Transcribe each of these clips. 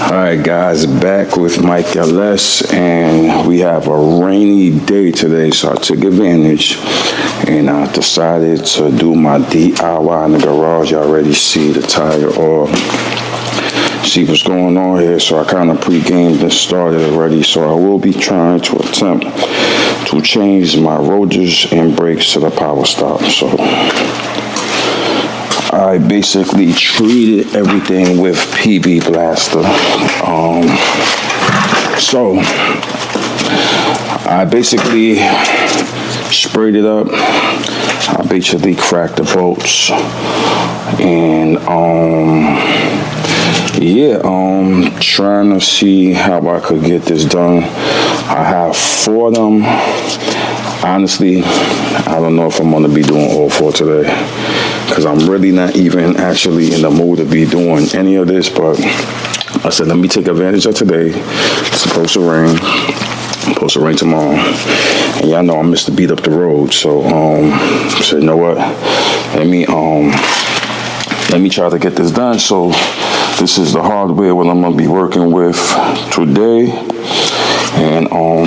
Alright guys, back with Mike LS, and we have a rainy day today, so I took advantage and I decided to do my DIY in the garage. You already see the tire oil, see what's going on here, so I kind of pre-gamed and started already. So I will be trying to attempt to change my rotors and brakes to the Power Stop. So I basically treated everything with PB Blaster. So I basically sprayed it up. I basically cracked the bolts, and trying to see how I could get this done. I have 4 of them. Honestly, I don't know if I'm going to be doing all 4 today, because I'm really not even actually in the mood to be doing any of this. But I said, let me take advantage of today. It's supposed to rain. Supposed to rain tomorrow, and y'all know I missed the beat up the road. So I said, you know what? Let me try to get this done. So this is the hardware what I'm gonna be working with today, and I'm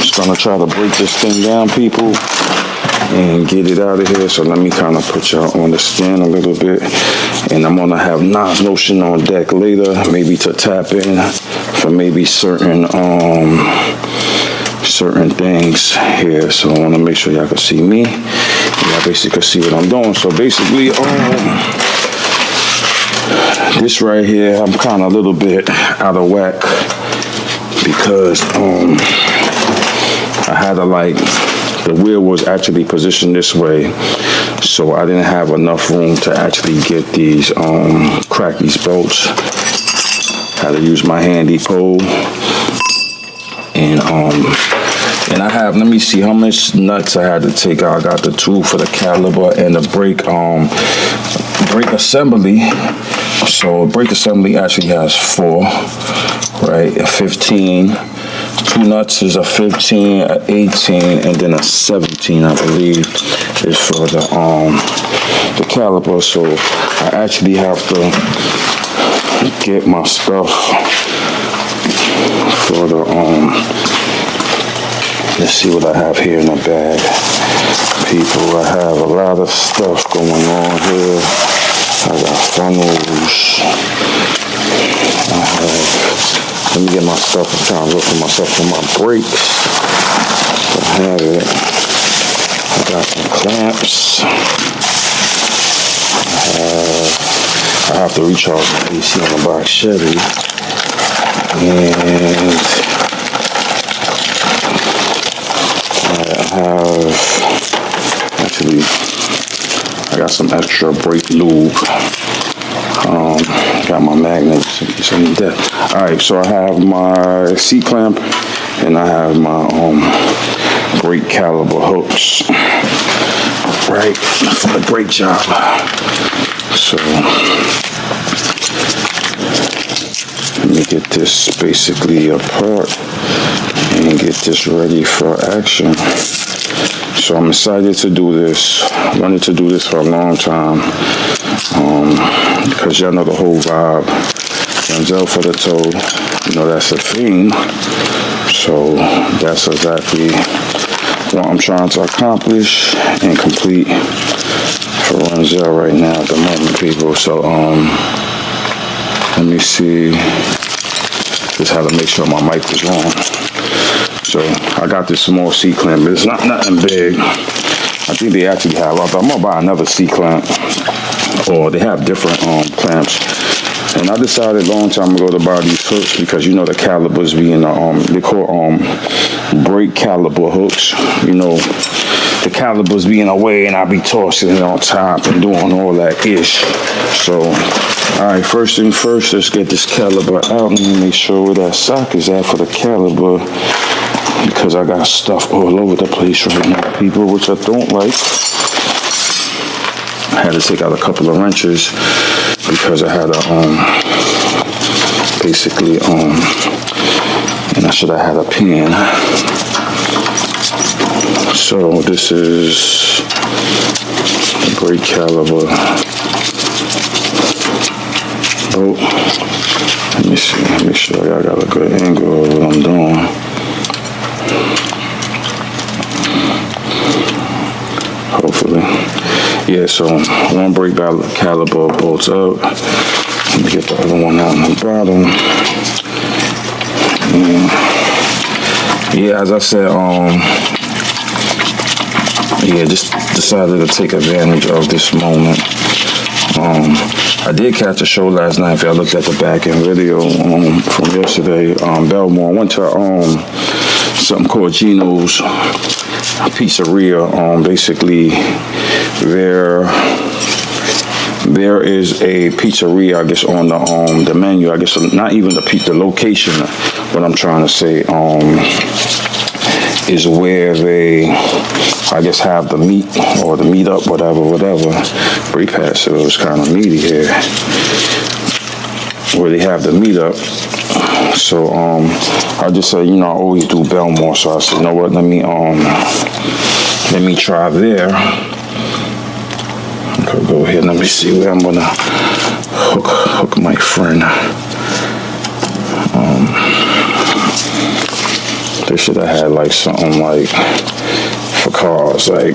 just gonna try to break this thing down, people, and get it out of here. So let me kind of put y'all on the stand a little bit, and I'm gonna have Nas Lotion on deck later, maybe to tap in for maybe certain things here. So I want to make sure y'all can see me. Y'all basically can see what I'm doing. So basically, this right here, I'm kind of a little bit out of whack because I had to, like, the wheel was actually positioned this way, so I didn't have enough room to actually get these crack these bolts. Had to use my handy pole, and I have, let me see how much nuts I had to take out. I got the 2 for the caliper and the brake assembly. So brake assembly actually has 4, right? A 15. 2 nuts is a 15, a 18, and then a 17, I believe, is for the caliper. So I actually have to get my stuff for the let's see what I have here in the bag, people. I have a lot of stuff going on here. I got funnels. Let me get my stuff. I'm trying to look for myself for my brakes. I have it. I got some clamps. I have to recharge my AC on the box Chevy. And I got some extra brake lube. Got my magnets in case I need that. Alright, so I have my C-clamp and I have my brake caliber hooks, right, for the brake job. So let me get this basically apart and get this ready for action. So I'm excited to do this. I wanted to do this for a long time, because y'all know the whole vibe. Renzel for the toe, you know that's a theme. So that's exactly what I'm trying to accomplish and complete for Renzel right now at the moment, people. So let me see. Just had to make sure my mic was on. So I got this small C-clamp, but it's not nothing big. I think they actually have, I'm gonna buy another C-clamp, or they have different clamps. And I decided a long time ago to buy these hooks because, you know, the calibers being they call brake caliber hooks. You know, the calibers being away and I be tossing it on top and doing all that ish. So, all right, first thing first, let's get this caliber out. Let me make sure where that sock is at for the caliber, because I got stuff all over the place right now, people, which I don't like. I had to take out a couple of wrenches because I had basically and I should have had a pin. So this is the brake caliber. Oh, let me see. Make sure I got a good angle of what I'm doing. Hopefully. Yeah, so one brake caliper bolts up. Let me get the other one out on the bottom. And yeah, as I said, yeah, just decided to take advantage of this moment. I did catch a show last night. If y'all looked at the back end video from yesterday, Belmore. I went to something called Gino's Pizzeria. Basically, there is a pizzeria, I guess, on the menu. I guess not even the location. What I'm trying to say is where they, I guess, have the meat or the meat up, whatever. Brake pad, so it's kind of meaty here. Where they have the meat up. So I just said, you know, I always do Belmore. So I said, you know what? Let me try there. Okay, go ahead. Let me see where I'm gonna hook my friend. They should have had like something like for cars, like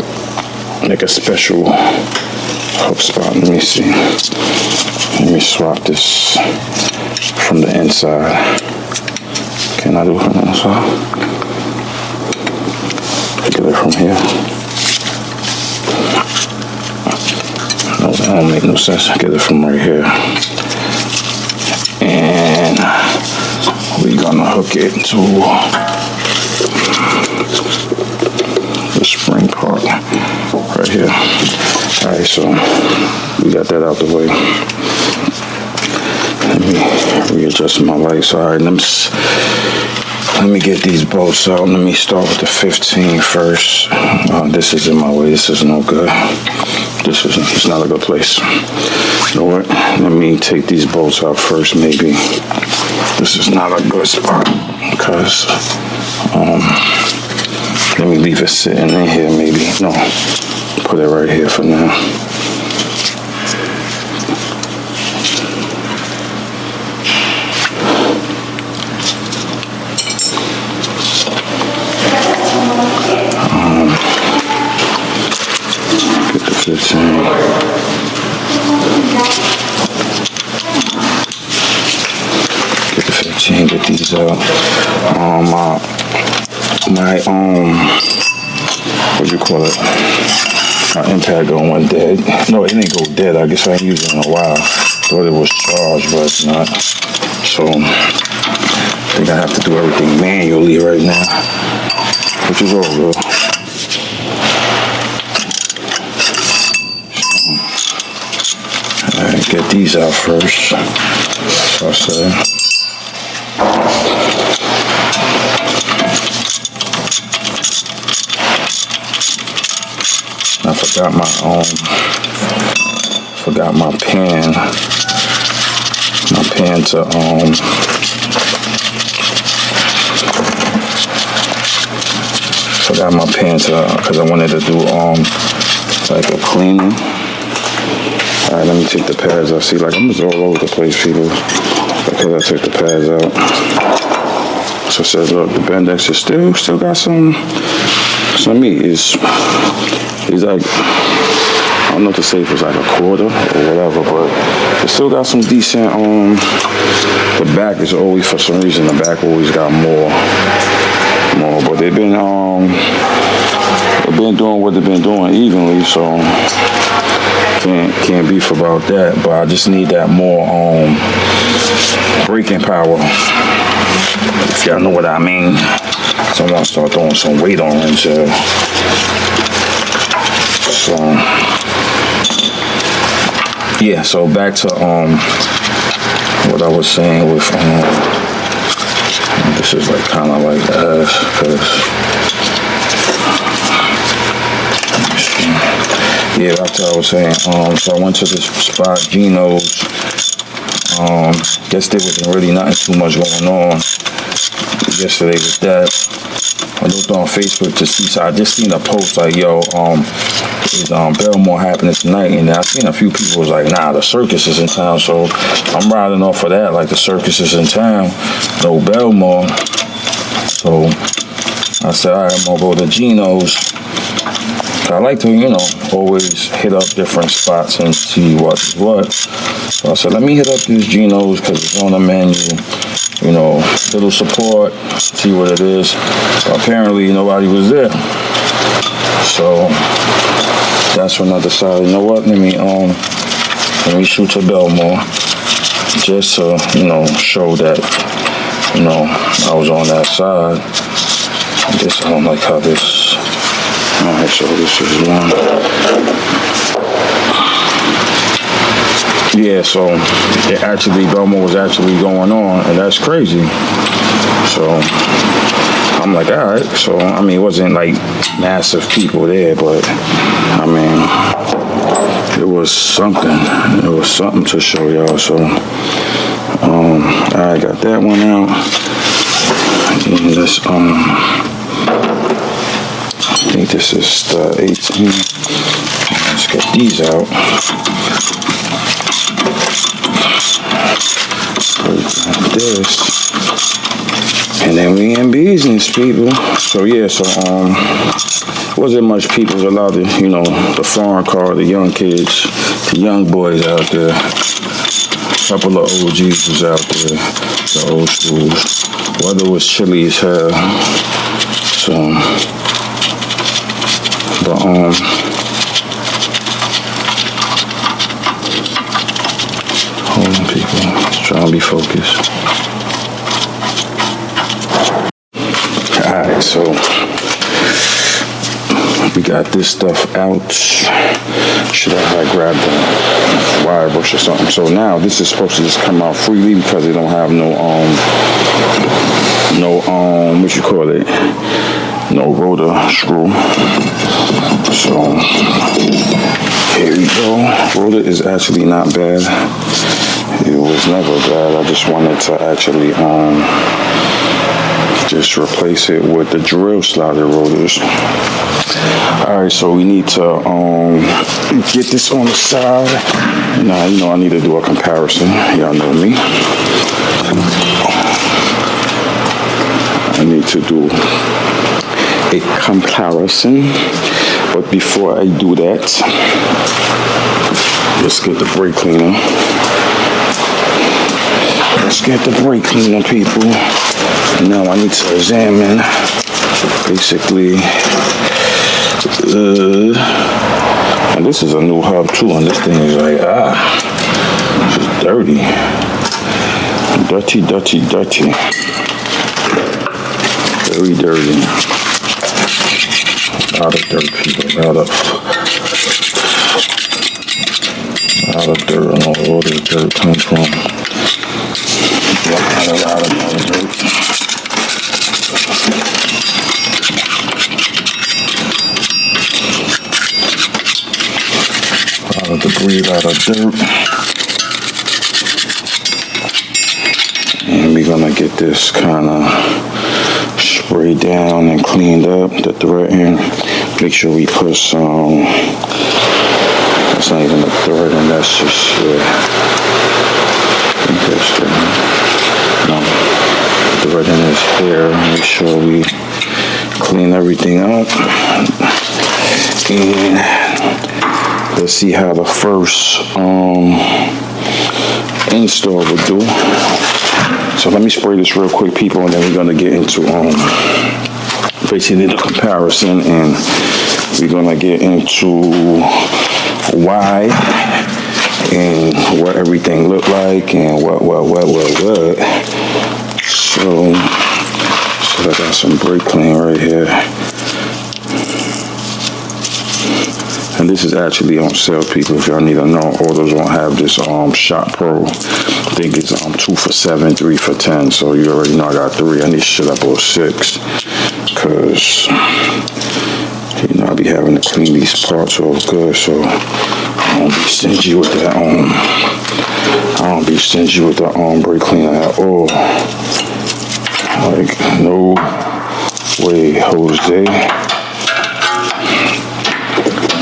a special hook spot. Let me see. Let me swap this from the inside. Can I do it from the inside? Get it from here. No, that don't make no sense. Get it from right here. And we're gonna hook it to the spring part right here. All right, so we got that out the way. Let me readjust my lights. All right, let me get these bolts out. Let me start with the 15 first. This is in my way. This is no good. It's not a good place. You know what? Let me take these bolts out first, maybe. This is not a good spot because let me leave it sitting in here, maybe. No, put it right here for now. Get the 15. Get the 15. Get these out. My what you call it? My impact gun went dead. No, it didn't go dead. I guess I ain't used it in a while. Thought it was charged, but it's not. So I think I have to do everything manually right now, which is all good. So, alright, get these out first. So I said. I forgot my pan. My pan to forgot my pan to because I wanted to do like a cleaning. All right, let me take the pads out. See, like I'm just all over the place, people, because I took the pads out. So I said, look, the Bendex is still got some meat. It's like, I don't know if to say if it's like a quarter or whatever, but it still got some decent, the back is always, for some reason, the back always got more, but they've been doing what they've been doing evenly, so can't beef about that, but I just need that more, braking power, if y'all know what I mean. So I want to start throwing some weight on Renzel. So yeah, so back to what I was saying with this is like kind of like because yeah, that's what I was saying. So I went to this spot, Gino's. Guess there wasn't really nothing too much going on yesterday with that. I looked on Facebook to see, so I just seen a post like, yo, is Belmore happening tonight? And I seen a few people was like, nah, the circus is in town. So I'm riding off of that, like the circus is in town, no Belmore. So I said, all right, I'm gonna go to Gino's. I like to, you know, always hit up different spots and see what's what. So I said, let me hit up this Gino's because it's on the menu. You know, little support, see what it is. So apparently nobody was there. So that's when I decided, you know what, let me shoot to Belmore. Just to, you know, show that, you know, I was on that side. I don't like how this, alright, so this is one. Yeah, so Belmore was actually going on, and that's crazy. So I'm like, all right. So I mean, it wasn't like massive people there, but I mean, it was something. It was something to show y'all. So I got that one out. And this I think this is the 18. Let's get these out. This, and then we in business, people. So yeah, so wasn't much people was allowed to, you know, the foreign car, the young kids, the young boys out there. A couple of OGs was out there, the old schools. Weather was chilly as hell. So, but hold on, people. Trying to be focused. Alright, so we got this stuff out. Should I have grabbed a wire brush or something? So now this is supposed to just come out freely because they don't have no what you call it? No rotor screw. So here we go. Rotor is actually not bad. It was never bad. I just wanted to actually just replace it with the drill slotted rotors. Alright, so we need to get this on the side. Now, you know, I need to do a comparison. Y'all know me. I need to do a comparison. But before I do that, let's get the brake cleaner. Let's get the brake cleaner, people. Now I need to examine, basically, and this is a new hub too, and this thing is like, this is dirty. Dirty, dirty, dirty. Very dirty. A lot of dirt, people, a lot of dirt. I don't know where the dirt comes from. A lot of dirt. A lot of debris, a lot of dirt. And we're gonna get this kind of sprayed down and cleaned up, the thread end. Make sure we put some, that's not even a thread, and that's just, I think that's the thread in his hair. Make sure we clean everything up. And let's see how the first install would do. So let me spray this real quick, people, and then we're gonna get into basically the comparison, and we're gonna get into why and what everything looked like and what. So I got some brake clean right here. And this is actually on sale, people. If y'all need to know, orders won't have this Shop Pro. I think it's 2 for $7, 3 for $10. So you already know I got 3. I need shit up or 6. Cause you know I be having to clean these parts all good, so I won't be stingy with that I don't be stingy with the brake cleaner at all. Like, no way, Jose.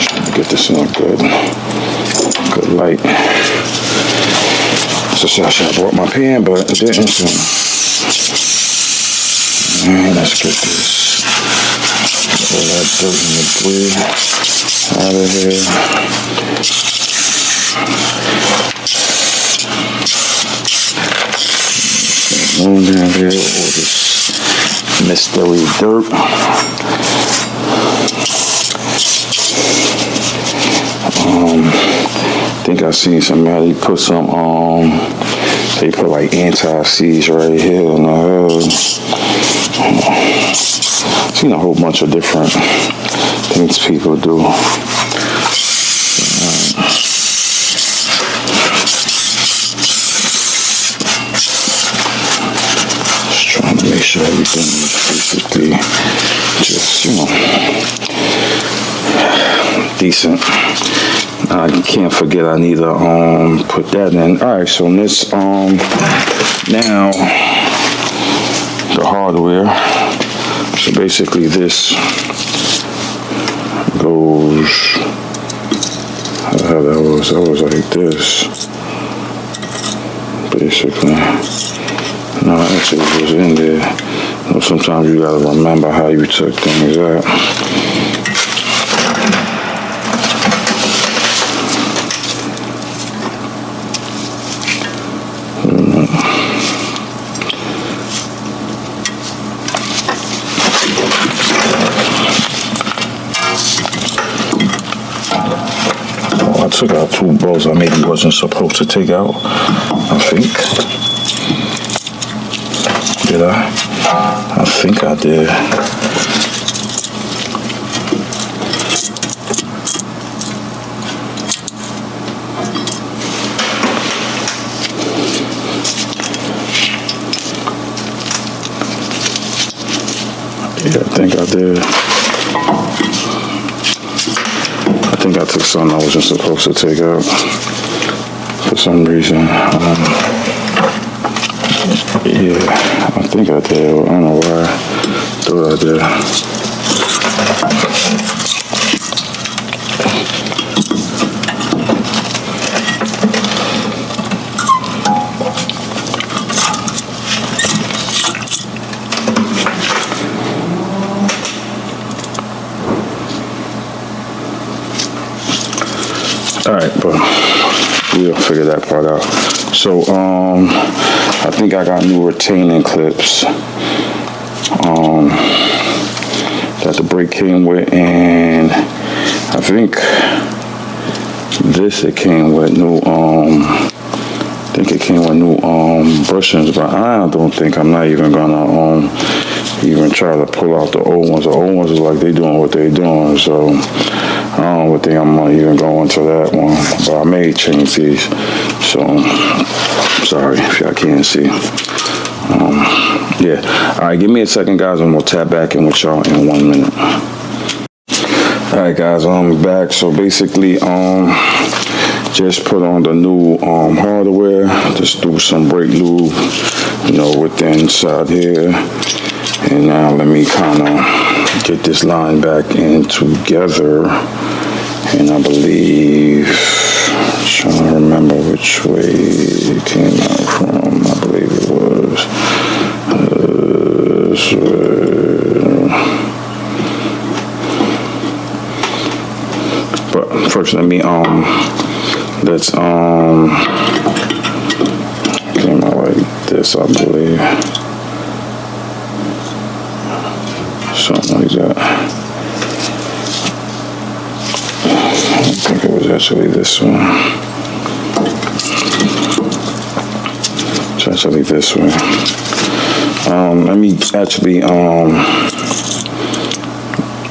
Trying to get this in a good light. So I should have brought my pan, but it didn't. So. Alright, let's get this. All that dirt and debris out of here. Move down here, all this mystery dirt. I think I seen somebody put some, they put like anti-seize right here in the hood. Seen a whole bunch of different things people do. Just trying to make sure everything is basically just, decent. I can't forget I need to put that in. Alright, so in this now the hardware. So basically this goes that was like this. Basically. No, actually it was in there. You know, sometimes you gotta remember how you took things out. I took out 2 bolts I maybe wasn't supposed to take out, I think. Did I? I think I did. Yeah, I think I did. I think I took something I wasn't supposed to take out for some reason. Yeah, I think I did. I don't know why I thought I did. Alright, but we'll figure that part out. So, I think I got new retaining clips that the brake came with, and I think this it came with new bushings, but I don't think I'm not even gonna even try to pull out the old ones. The old ones are like they doing what they doing, so I don't think I'm gonna even go into that one, but I may change these. So, sorry if y'all can't see. Yeah. Alright, give me a second, guys, and we'll tap back in with y'all in 1 minute. Alright, guys, I'm back. So basically, just put on the new hardware. Just do some brake lube, with the inside here. And now let me kind of get this line back in together. And I believe, trying to remember which way it came out from. I believe it was this way. But first, let me let's came out like this, I believe, something like that. I think it was actually this one. It's actually this one. Let me actually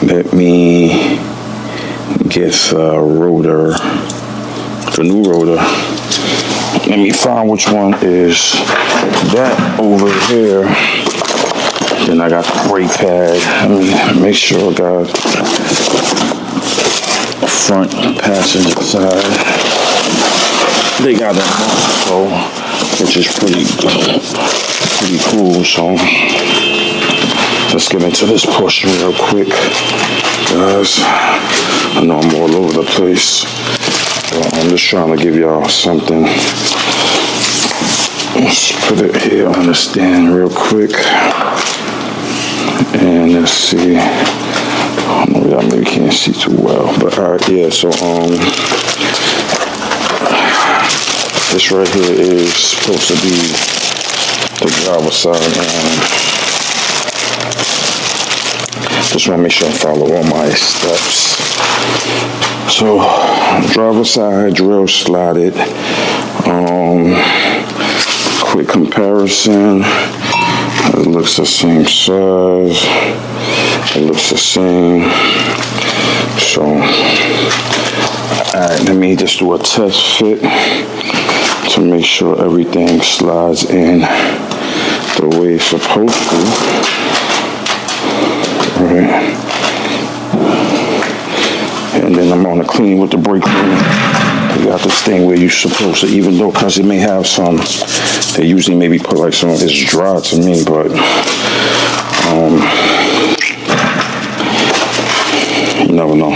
let me get the rotor, the new rotor. Let me find which one is that over here. Then I got the brake pad. Let me make sure I got front passenger side. they got that so which is pretty cool. So let's get into this portion real quick, guys. I know I'm all over the place, but I'm just trying to give y'all something. Let's put it here on the stand real quick, and let's see. I maybe can't see too well, but all right, yeah. So this right here is supposed to be the driver's side, and just want to make sure I follow all my steps. So driver's side drill slotted. Quick comparison. It looks the same size. It looks the same. So, alright, let me just do a test fit to make sure everything slides in the way it's supposed to. Alright. And then I'm gonna clean with the brake cleaner. You got this thing where you're supposed to, even though, because it may have some, they usually maybe put like some, it's dry to me, but you never know.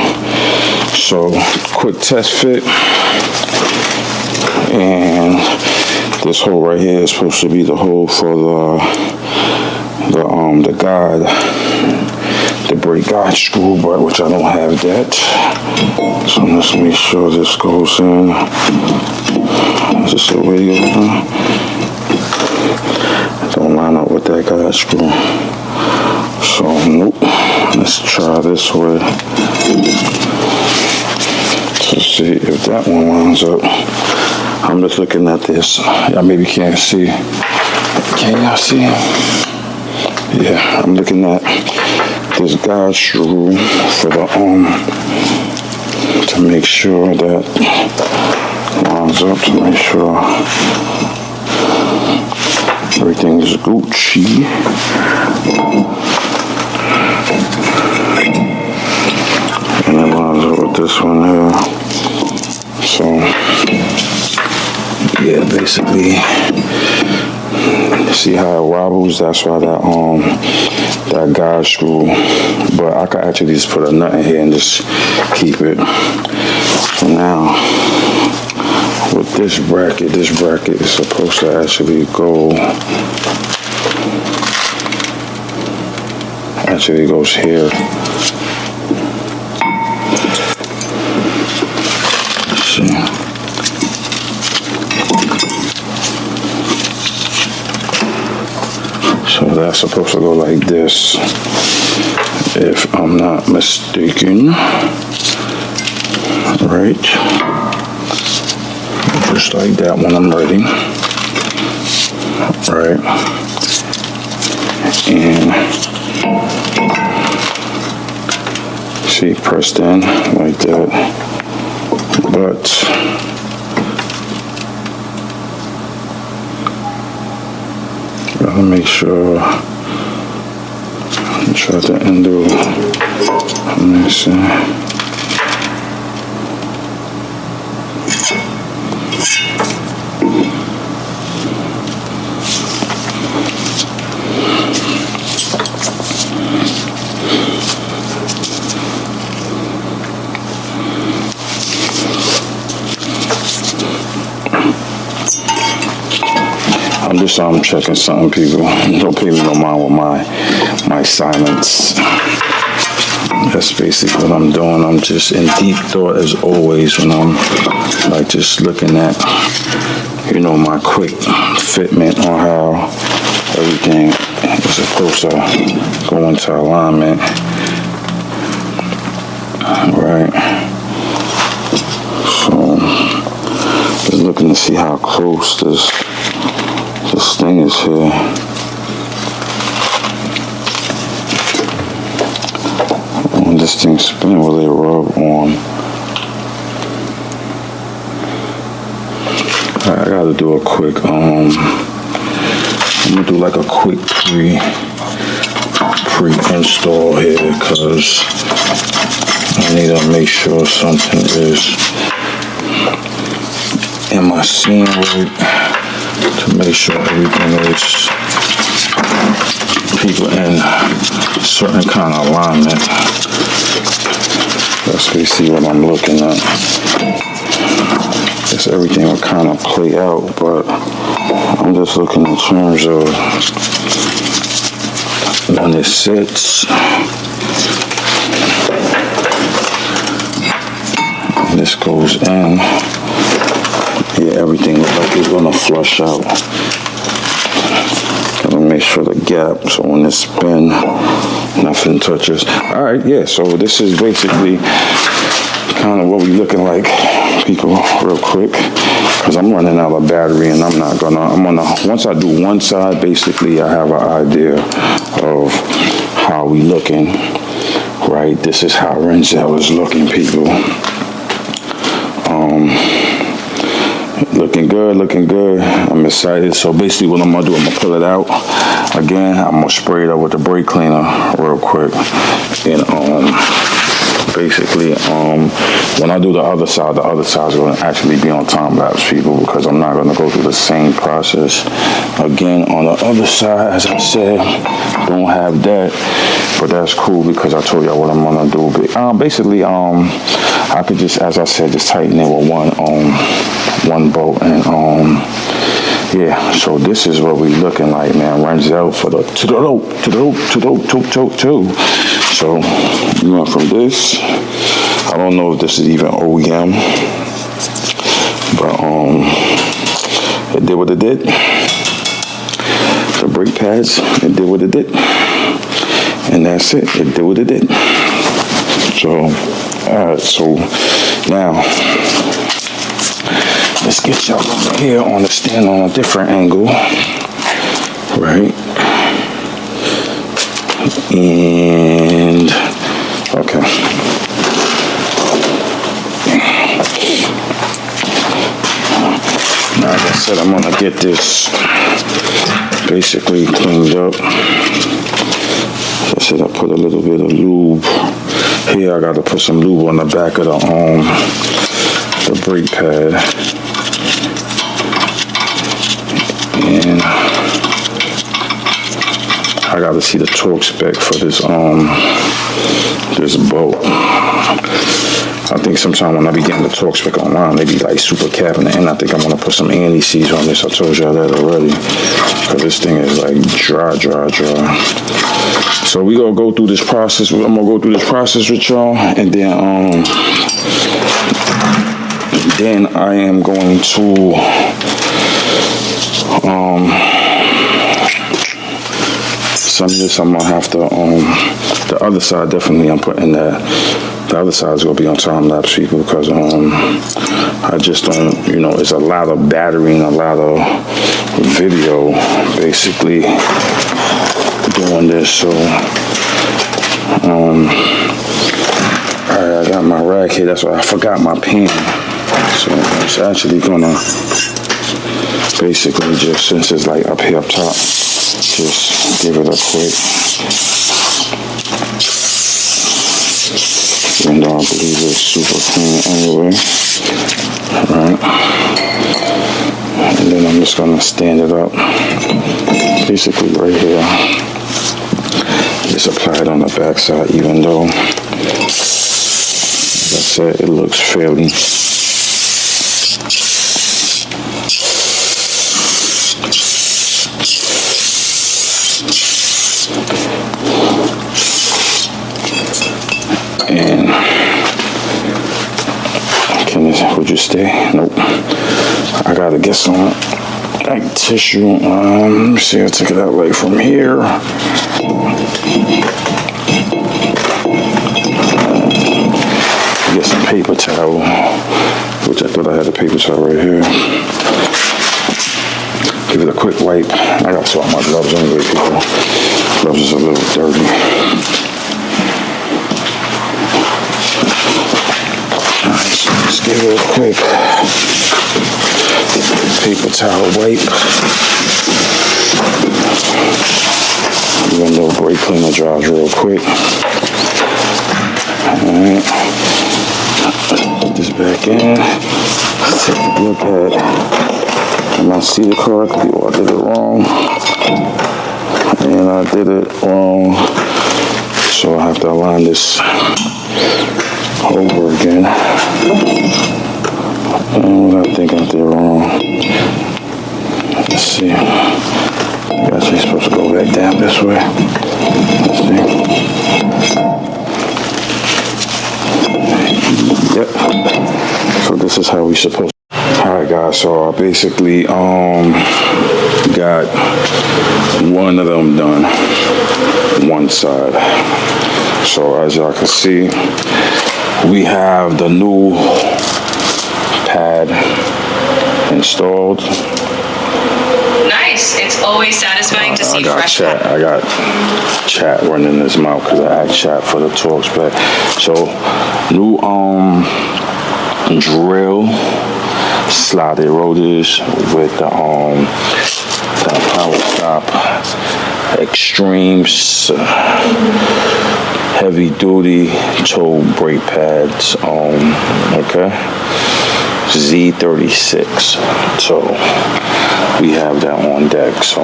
So quick test fit, and this hole right here is supposed to be the hole for the guide, the brake guide screw, but which I don't have that. So let's make sure this goes in. Is this the way it goes? Don't line up with that guide screw. So nope. Let's try this way to see if that one lines up. I'm just looking at this. Y'all maybe can't see. Can y'all see? Yeah, I'm looking at this guide screw for the to make sure that lines up, to make sure everything is Gucci. And it lines up with this one here. So yeah, basically, see how it wobbles? That's why that guide screw. But I could actually just put a nut in here and just keep it. So now, with this bracket is supposed to actually go. Actually, it goes here. Let's see. So that's supposed to go like this, if I'm not mistaken. Right. Just like that when I'm ready. Right. And see, pressed in like that. But gotta make sure. Try to undo. Let me see. I'm checking something, people. Don't pay me no mind with my silence. That's basically what I'm doing. I'm just in deep thought as always when I'm like just looking at, you know, my quick fitment on how everything is supposed to go into alignment. Right. So just looking to see how close this thing is here. When this thing spin, will they rub on? I gotta do a quick I'm gonna do like a quick pre-install here, because I need to make sure something is and my seam right to make sure everything is people in certain kind of alignment. Let's see what I'm looking at. Guess everything will kind of play out, but I'm just looking in terms of when it sits. This goes in. Yeah, everything looks like it's gonna flush out. Gotta make sure the gap, so when it's spin, nothing touches. All right, yeah, so this is basically kind of what we looking like, people, real quick, because I'm running out of battery and I'm gonna, once I do one side, basically I have an idea of how we looking, right? This is how Renzel is looking, people. Looking good, looking good. I'm excited. So basically what I'm gonna do, I'm gonna pull it out. Again, I'm gonna spray it up with the brake cleaner real quick. And basically, when I do the other side is gonna actually be on time lapse, people, because I'm not gonna go through the same process. Again, on the other side, as I said, don't have that, but that's cool because I told y'all what I'm gonna do. But basically, I could just, as I said, just tighten it with one bolt, and yeah. So this is what we looking like, man. Renzel for the to the rope. So we went from this. I don't know if this is even OEM, but it did what it did. The brake pads, it did what it did, and that's it. It did what it did. So, all right. So now let's get y'all over here on the stand on a different angle, right? And okay. Now, like I said, I'm gonna get this basically cleaned up. As I said, I put a little bit of lube here. I gotta put some lube on the back of the brake pad. And I gotta see the torque spec for this this bolt. I think sometime when I be getting the torque spec online, they be like super capping, and I think I'm gonna put some anti-seize on this. I told y'all that already, because this thing is like dry. So we gonna go through this process. I'm gonna go through this process with y'all, and then I am going to some of this I'm gonna have to the other side, definitely I'm putting that. The other side is gonna be on time lapse, people, because I just don't, it's a lot of battery and a lot of video basically doing this. So I got my rack here. That's why I forgot my pen. So it's actually gonna basically just, since it's like up here up top, just give it a quick, even though I believe it's super clean anyway, right? And then I'm just gonna stand it up, basically right here. Just apply it on the back side, even though, as I said, it looks fairly and would you stay? Nope. I gotta get some like tissue. Let me see, I'll take it out like from here. Get some paper towel, which I thought I had a paper towel right here. Give it a quick wipe. I gotta swap my gloves anyway, people. Gloves is a little dirty. Alright, so let's give it a quick paper towel wipe. Even though brake cleaner dries real quick. Alright. Put this back in. Let's take a look at, am I see it correctly or I did it wrong? And I did it wrong. So I have to align this over again. And what I think I did wrong. Let's see. Actually supposed to go back down this way. Let's see. Yep. So this is how we supposed to. Alright guys, so I basically got one of them done. One side. So as y'all can see, we have the new pad installed. Nice. It's always satisfying to see fresh chat. I got chat running in his mouth because I had chat for the talks back. So new drill slotted rotors with the Power Stop Extremes heavy duty toe brake pads. Okay. Z36. So we have that on deck. So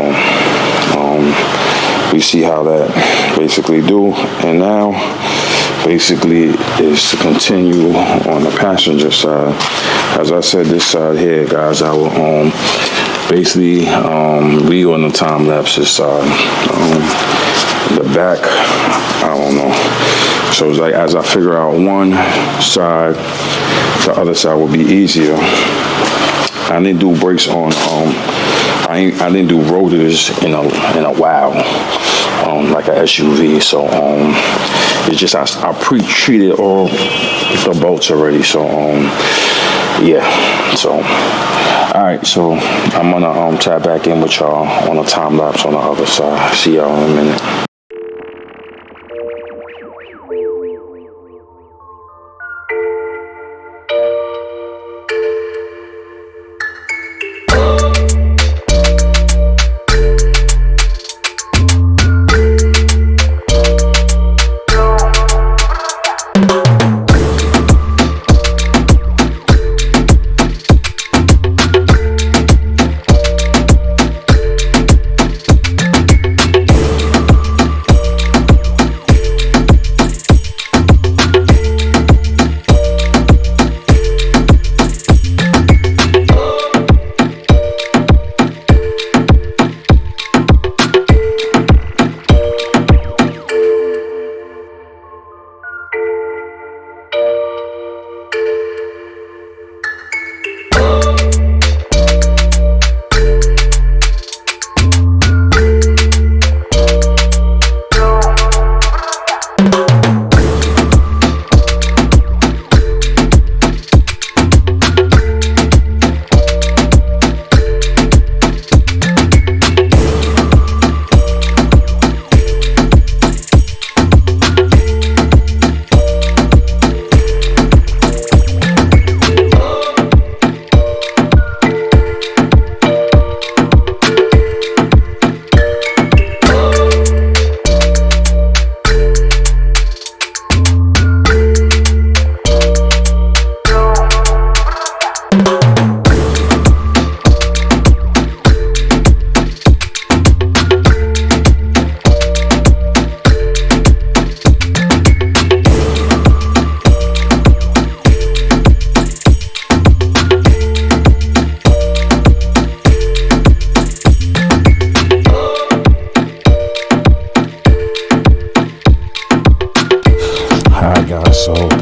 we see how that basically do. And now basically is to continue on the passenger side. As I said, this side here, guys, I will basically we on the time lapse side. The back, I don't know. So it's like as I figure out one side, the other side will be easier. I didn't do brakes on I didn't do rotors in a while, like a SUV. So it's just I pre-treated all the bolts already. So yeah. So all right. So I'm gonna tap back in with y'all on a time lapse on the other side. See y'all in a minute.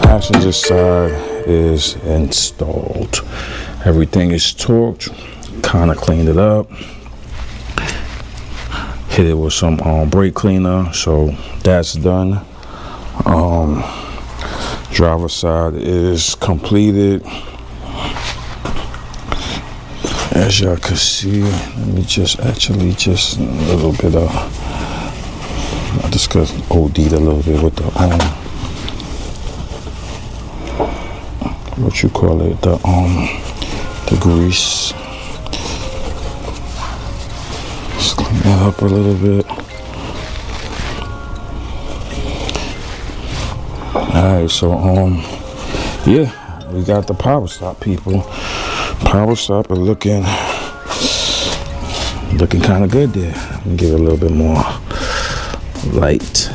Passenger side is installed. Everything is torqued. Kind of cleaned it up. Hit it with some brake cleaner. So that's done. Driver side is completed. As y'all can see, let me just a little bit of. I just got OD'd a little bit with the what you call it, the grease. Just clean that up a little bit. Alright, so yeah, we got the Power Stop, people. Power Stop is looking kind of good there. Let me give it a little bit more light.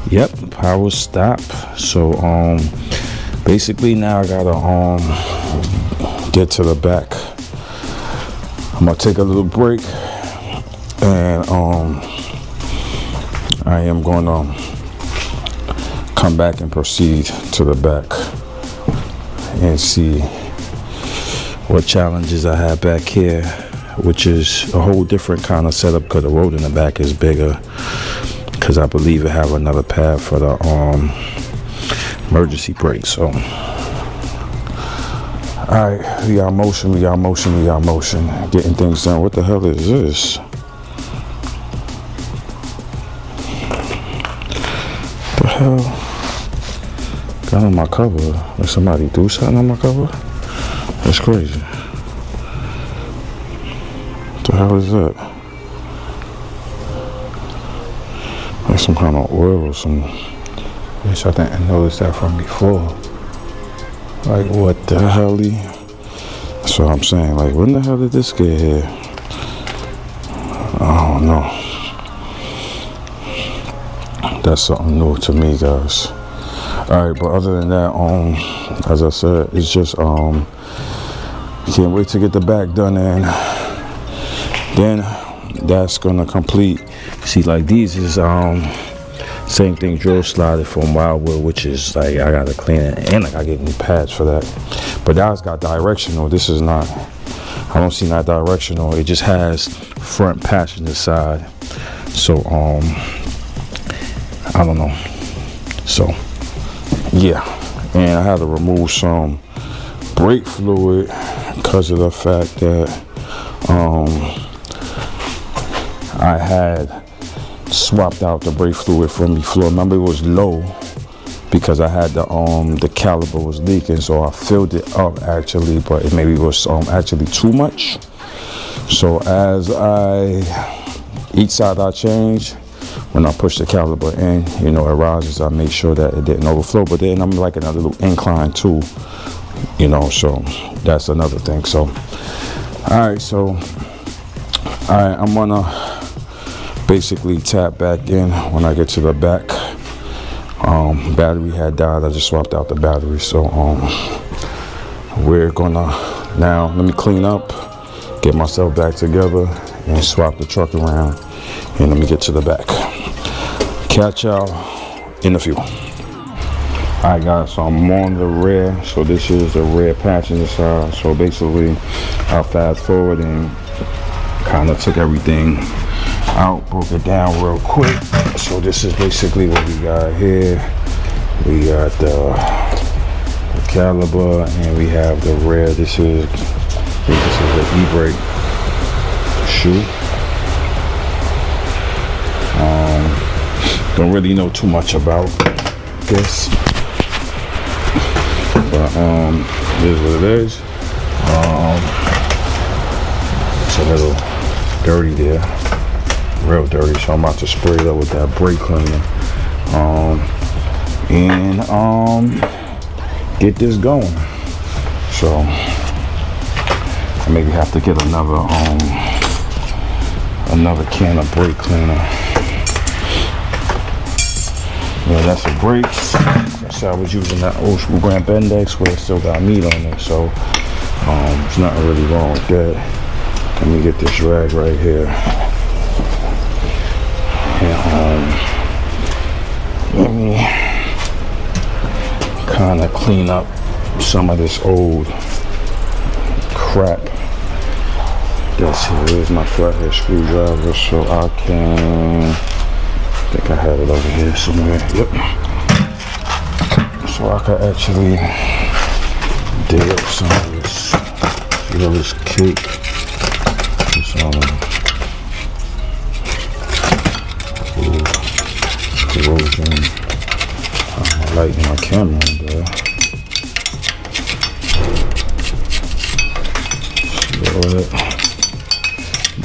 Yep, Power Stop. So basically now I gotta get to the back. I'm gonna take a little break, and I am gonna come back and proceed to the back and see what challenges I have back here, which is a whole different kind of setup because the road in the back is bigger, because I believe it have another pad for the emergency brake. So alright, we got motion, getting things done. What the hell is this? What the hell got on my cover? Did somebody do something on my cover? That's crazy. What the hell is that? Like some kind of oil or some. Yes, I think I noticed that from before. Like, what the hell? That's what I'm saying. Like, when the hell did this get here? I don't know. That's something new to me, guys. Alright, but other than that, as I said, it's just can't wait to get the back done, and then that's gonna complete. See, like these is same thing, drill slotted from Wildwood, which is like I gotta clean it, and like I get new pads for that. But that's got directional. This is not. I don't see that directional. It just has front passenger side. So I don't know. So yeah, and I had to remove some brake fluid because of the fact that I had swapped out the brake fluid from before. Remember, it was low because I had the caliper was leaking, so I filled it up actually, but it maybe was actually too much. So as each side I change, when I push the caliper in, you know, it rises. I make sure that it didn't overflow, but then I'm like in a little incline too, you know, so that's another thing. So alright, I'm gonna basically tap back in when I get to the back. Battery had died. I just swapped out the battery. So we're gonna now let me clean up, get myself back together, and swap the truck around, and let me get to the back. Catch y'all in a few. Alright guys, so I'm on the rear. So this is the rear passenger side. So basically I'll fast forward and kind of took everything out, broke it down real quick. So this is basically what we got here. We got the caliper, and we have the rear. This is the e-brake shoe. Don't really know too much about this, but it is what it is. It's a little dirty there, real dirty, so I'm about to spray it up with that brake cleaner and get this going. So I maybe have to get another can of brake cleaner. Yeah, that's the brakes. So I was using that old school Grand Bendex where it still got meat on it, so there's nothing really wrong with that. Let me get this rag right here. And let me kind of clean up some of this old crap that's here. Here's my flathead screwdriver, so I can. I think I had it over here somewhere. Yep. So I could actually dig up some of this, this cake. Some corrosion. I'm lighting my camera, bro.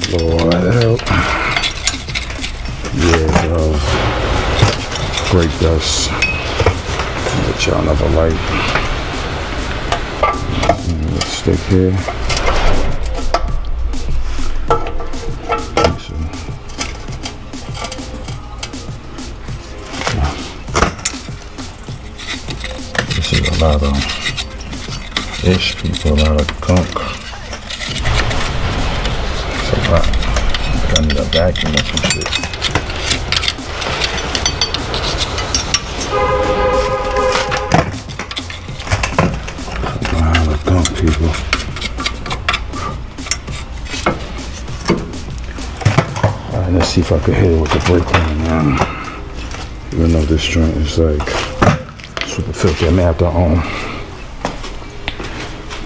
Blow it out. Yeah, brake dust. Put y'all another light. Let's stick here. This is a lot of ish people, a lot of gunk. It's a lot. I need a vacuum or some shit. A lot of gunk, people. Alright, let's see if I can hit it with the brake line now. Even though this joint is like super filthy, I may have to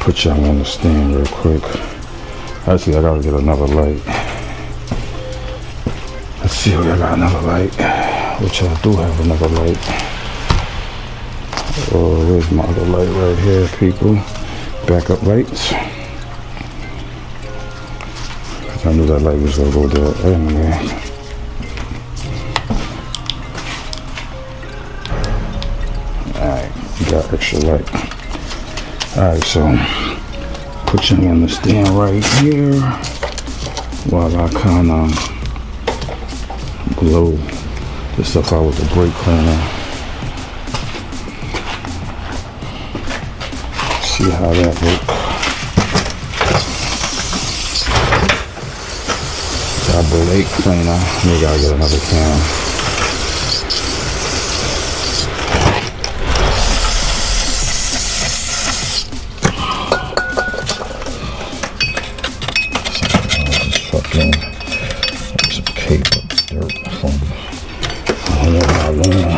put y'all on the stand real quick. Actually, I gotta get another light. Let's see if I got another light. Which I do have another light. Oh, where's my other light right here, people? Backup lights. I knew that light was gonna go there anyway. Alright, got extra light. Alright, so put you on the stand right here while I kind of blow the stuff out with the brake cleaner. See how that looks. Got brake cleaner. We gotta get another can. Some cape of dirt from I don't know how long.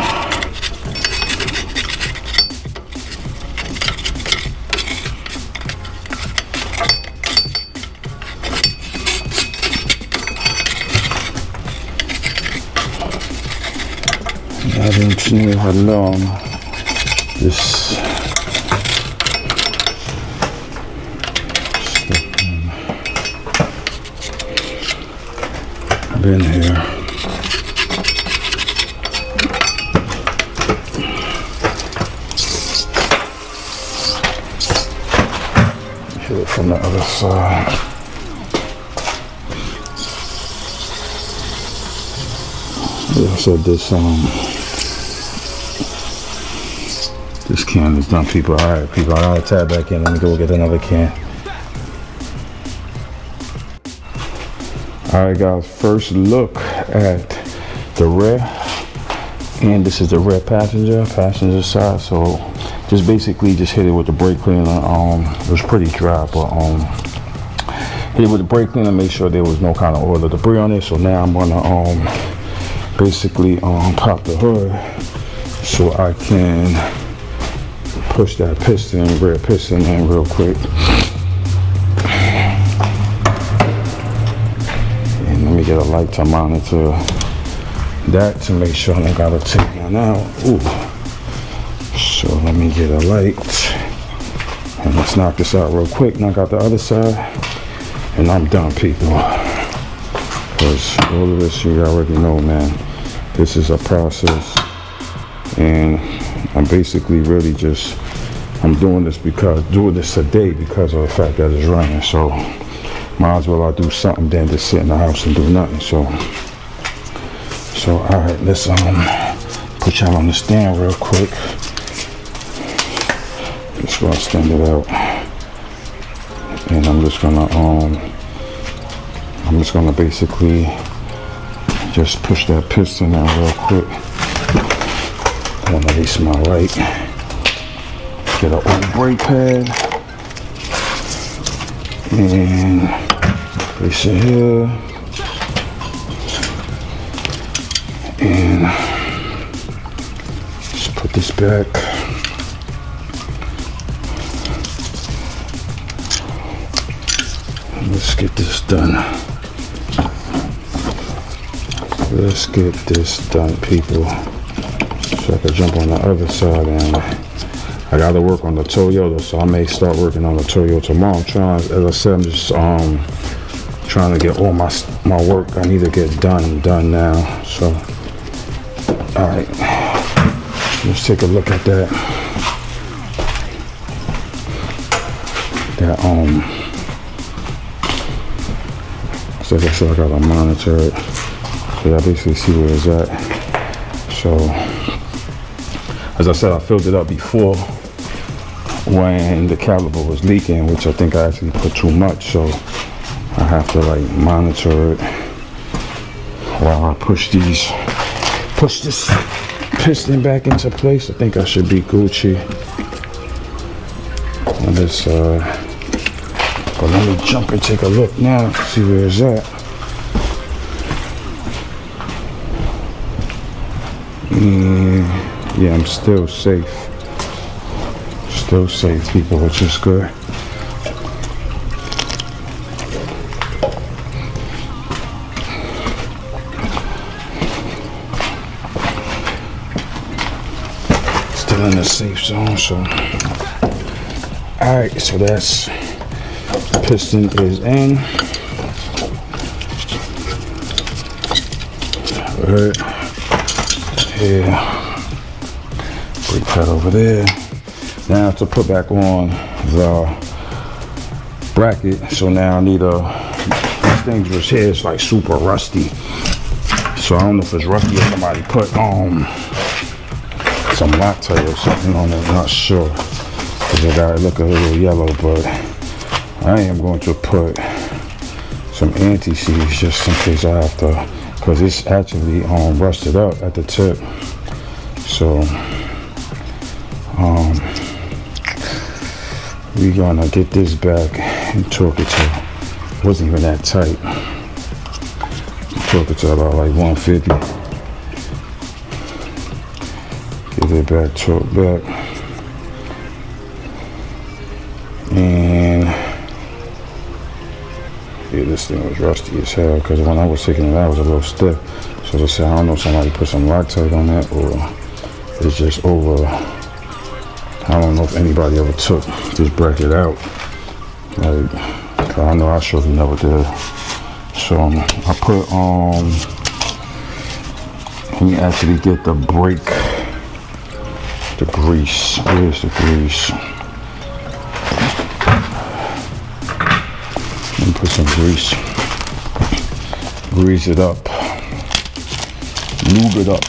I don't know how long this been here. Hit it from the other side. Yeah, so this can is done, people. Alright, people, I gotta tap back in. Let me go get another can. Alright guys, first look at the rear, and this is the rear passenger side. So just basically just hit it with the brake cleaner. It was pretty dry, but hit it with the brake cleaner, make sure there was no kind of oil or debris on it. So now I'm gonna basically pop the hood so I can push that piston, rear piston in real quick. Get a light to monitor that to make sure I don't gotta take one out. Ooh. So let me get a light and let's knock this out real quick. Knock out the other side and I'm done, people. Because all of this you already know, man. This is a process, and I'm basically really just I'm doing this today because of the fact that it's raining. So might as well I do something than just sit in the house and do nothing. So all right, let's put y'all on the stand real quick. Just gonna stand it out, and I'm just gonna basically just push that piston out real quick. I wanna release my light. Get an old brake pad and place it here, and just put this back. Let's get this done. Let's get this done, people. So I can jump on the other side, and I gotta work on the Toyota, so I may start working on the Toyota tomorrow. As I said, I'm just trying to get all my work I need to get done now. So all right, let's take a look at that. that so like I said, I gotta monitor it. So I basically see where it's at. So as I said, I filled it up before when the caliper was leaking, which I think I actually put too much, so I have to like monitor it while I push this piston back into place. I think I should be Gucci on this side. But let me jump and take a look now, see where it's at. Yeah, I'm still safe. Still safe, people, which is good. Still in the safe zone, so. Alright, so that's, piston is in. Right here. Brake pad over there. Now to put back on the bracket, so now I need this thing was here, it's like super rusty. So I don't know if it's rusty or somebody put some Loctite or something on it, I'm not sure. Cause it got it look a little yellow, but I am going to put some anti-seize just in case I have to, cause it's actually rusted up at the tip. So we're gonna get this back and torque it to, it wasn't even that tight. Torque it to about like 150. Get it back, torque back. And yeah, this thing was rusty as hell because when I was taking it out, it was a little stiff. So they said, I don't know if somebody put some Loctite on that or it's just over. I don't know if anybody ever took this bracket out. Like, I know I surely never did. So I put let me actually get the brake, the grease. Where's the grease? Let me put some grease. Grease it up. Lube it up.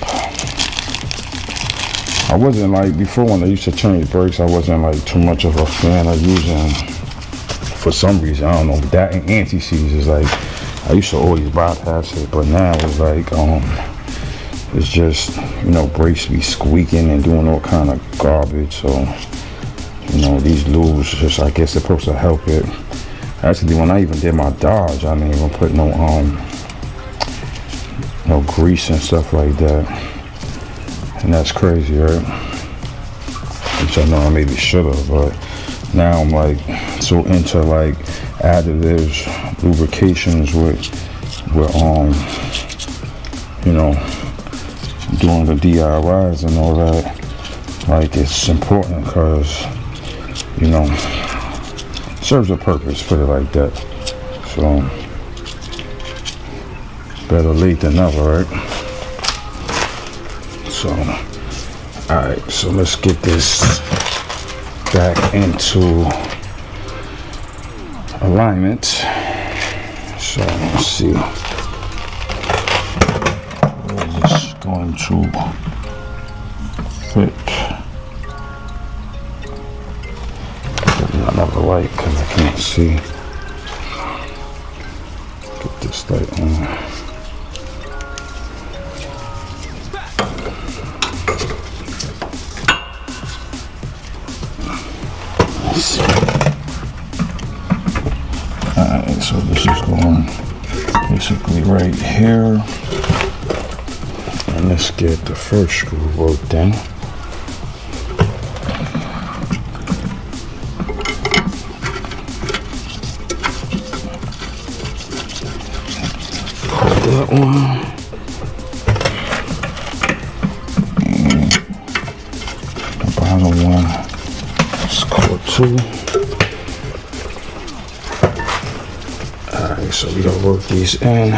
I wasn't like, before when I used to change brakes, I wasn't like too much of a fan of using, for some reason, I don't know, that and anti-seize is like, I used to always bypass it, but now it's like, it's just, you know, brakes be squeaking and doing all kind of garbage, so, you know, these lubes just, I guess, supposed to help it. Actually, when I even did my Dodge, I didn't even put no grease and stuff like that. And that's crazy, right? Which I know I maybe should have, but now I'm like so into like additives, lubrications with you know, doing the DIYs and all that. Like it's important because, you know, serves a purpose, put it like that. So better late than never, right? So, alright, so let's get this back into alignment. So, let's see. Where is this going to fit? Another light because I can't see. Get this light on. Alright, so this is going basically right here. And let's get the first screw worked in. Put that one. And the bottom one. Score 2. Alright, so we gotta work these in.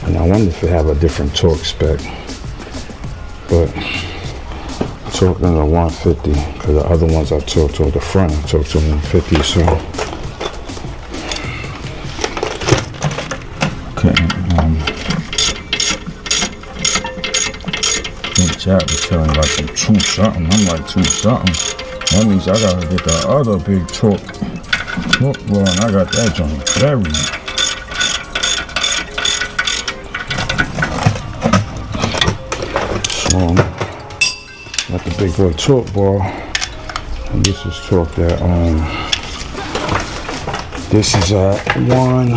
And I wonder if they have a different torque spec. But torqued in a 150 because the other ones I torqued toward the front, I torqued to 150. So, okay, chat was telling me like some 2 something. I'm like 2 something. That means I gotta get that other big torque ball, and I got that joint buried. So got the big boy torque ball, and this is torqued at this is at 1.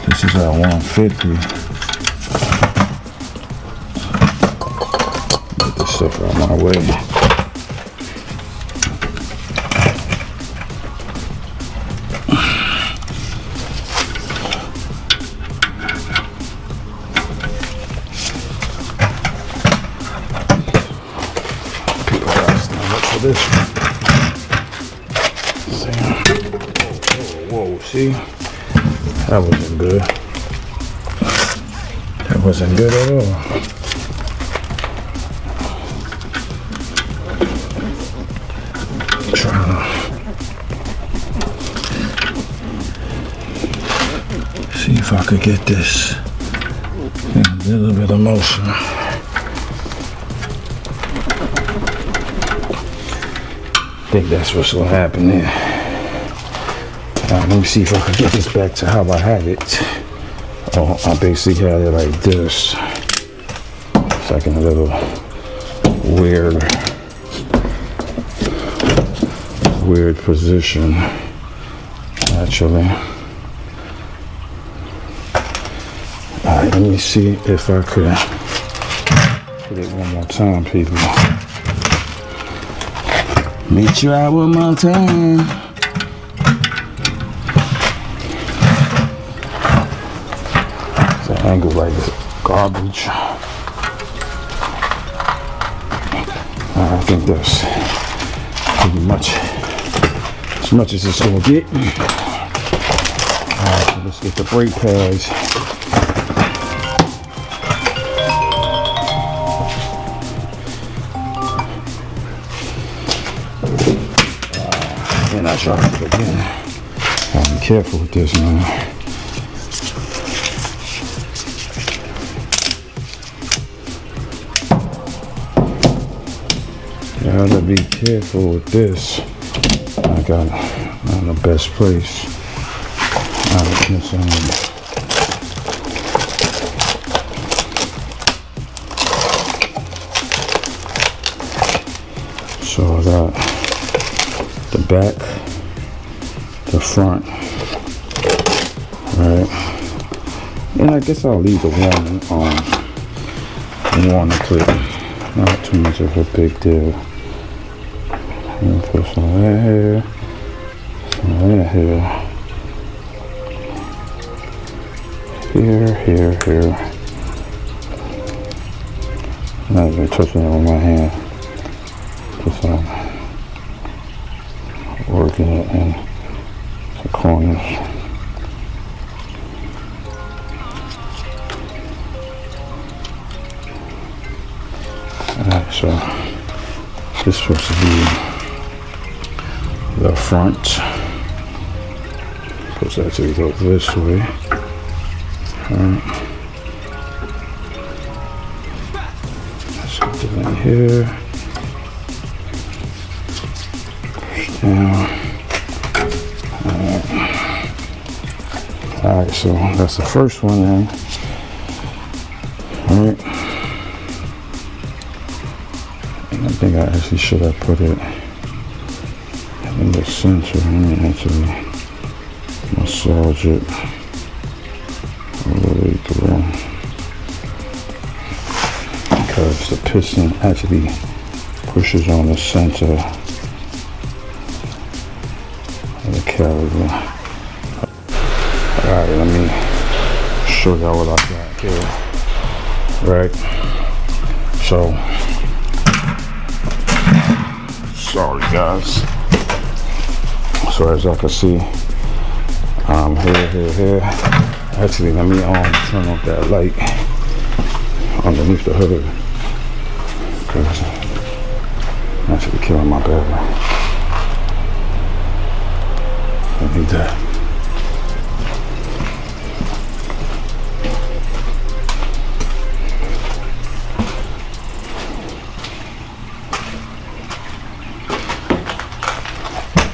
This is at 150. Get this stuff out of my way. This one. Whoa, see? That wasn't good. That wasn't good at all. Trying to see if I could get this in a little bit of motion. I think that's what's gonna happen there. Let me see if I can get this back to how I have it. Oh, I basically had it like this. It's like in a little weird position, actually. Alright, let me see if I could put it one more time, people. Meet you out one more time. The angle like garbage. I think that's pretty much as much as it's gonna get. Alright, so let's get the brake pads. And I try it again. Gotta be careful with this, man. Gotta be careful with this. I got it in the best place. So I got the back, the front, right? And I guess I'll leave the warning clip. Not too much of a big deal. And put some of that here, some of that here, here. I'm not even touching it with my hand. Just working it in the corners. Alright, so this is supposed to be the front. Supposed to actually go this way. Alright. Let's put it in here. Down. Alright, so that's the first one then. Alright. I think I actually should have put it in the center. Let me actually massage it all the way through, because the piston actually pushes on the center of the carrier. Alright, let me show y'all what I got here. Right, so sorry guys. So as y'all can see, here. Actually, let me turn off that light. underneath the hood. Because that should be killing my battery. I need that.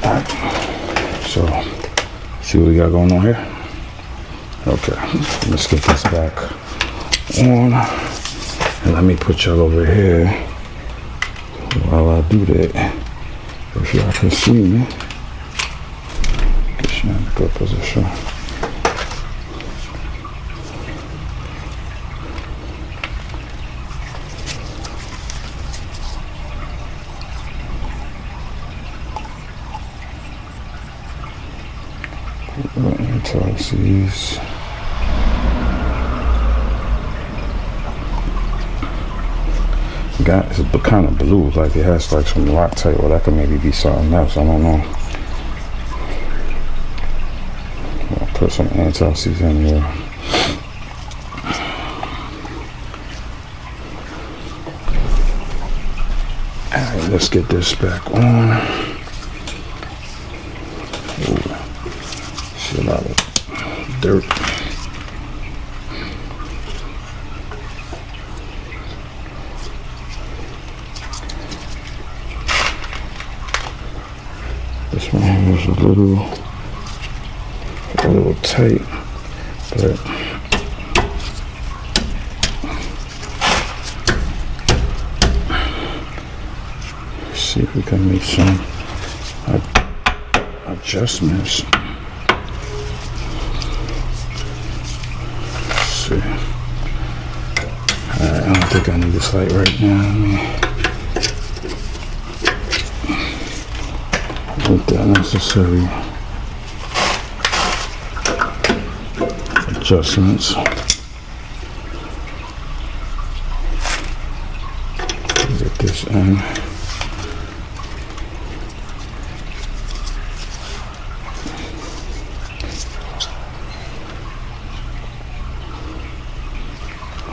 Alright. So, see what we got going on here? Okay, let's get this back on. And let me put y'all over here while I do that. If y'all can see me, get you in a good position. Until I see these. It's kind of blue, like it has like some Loctite, or that could maybe be something else, I don't know. I'll put some anti-seize in here. Alright, let's get this back on. Ooh, see a lot of dirt. This one here is a little tight, but let's see if we can make some adjustments. Let's see. Alright, I don't think I need this light right now. With that necessary adjustments. Get this in.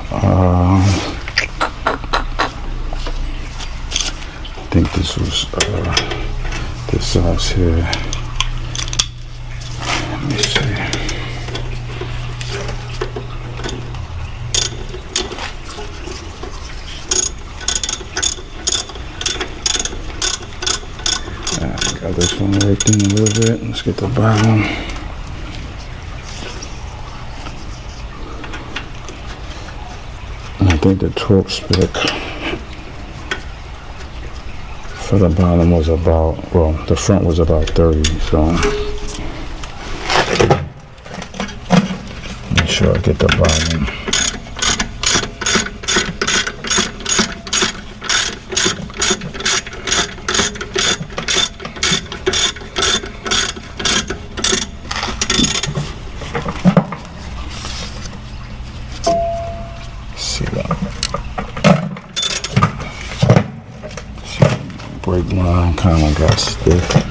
I think this was this size here. Let me see. Got this one worked in a little bit. Let's get the bottom. I think the torque spec for the bottom was about, well, the front was about 30, so make sure I get the bottom. Brake line kind of got stiff.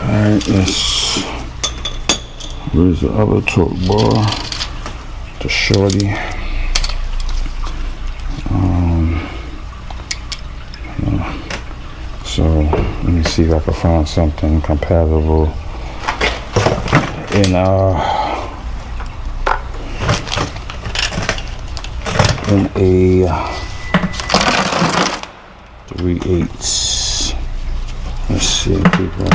Alright, where's the other torque bar? The shorty. So let me see if I can find something compatible in a 3/8. Let's see, people.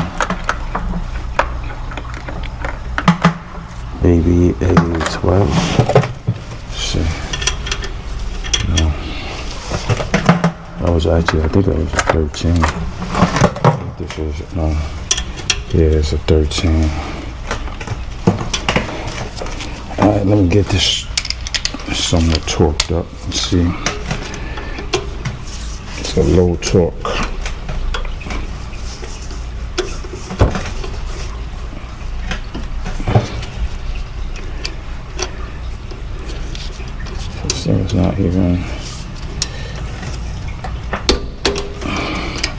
Maybe a 12. Let's see. No. That was actually, I think that was a 13. I think this is, no. Yeah, it's a 13. Alright, let me get this somewhat torqued up. Let's see. It's a low torque. This thing is not even.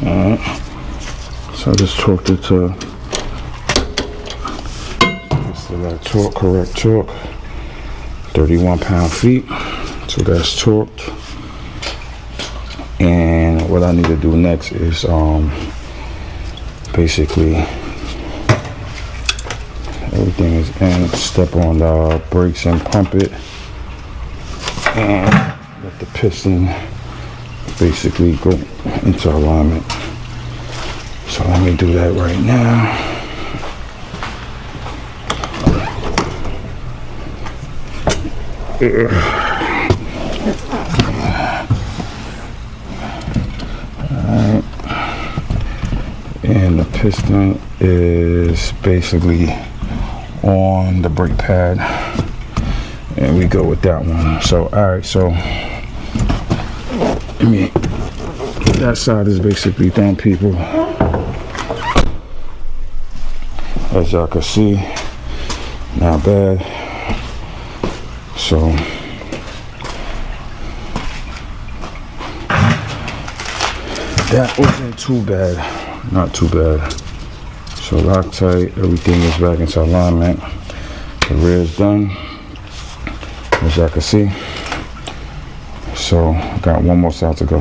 Alright. So I just torqued it to that torque, correct torque. 31 pound-feet. So that's torqued. And what I need to do next is basically everything is in. Step on the brakes and pump it. And let the piston basically go into alignment. So let me do that right now. Alright. And the piston is basically on the brake pad. And we go with that one. So, alright, so that side is basically done, people. As y'all can see, not bad. So that wasn't too bad, not too bad. So Loctite, everything is back into alignment. The rear is done, as y'all can see. So got one more side to go,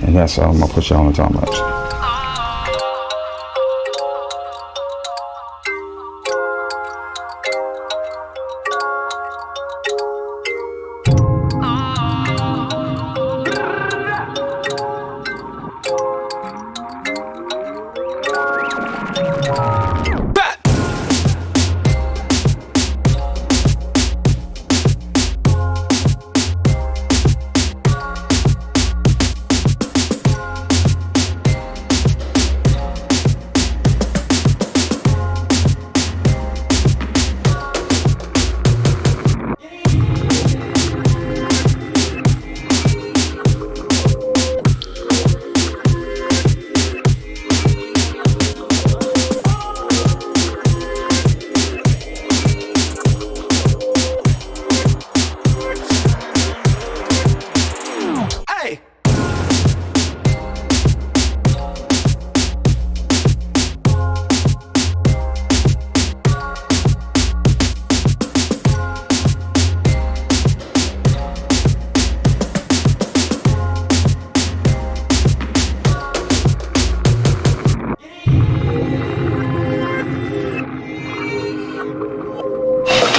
and that's how I'm gonna put y'all on the time lapse.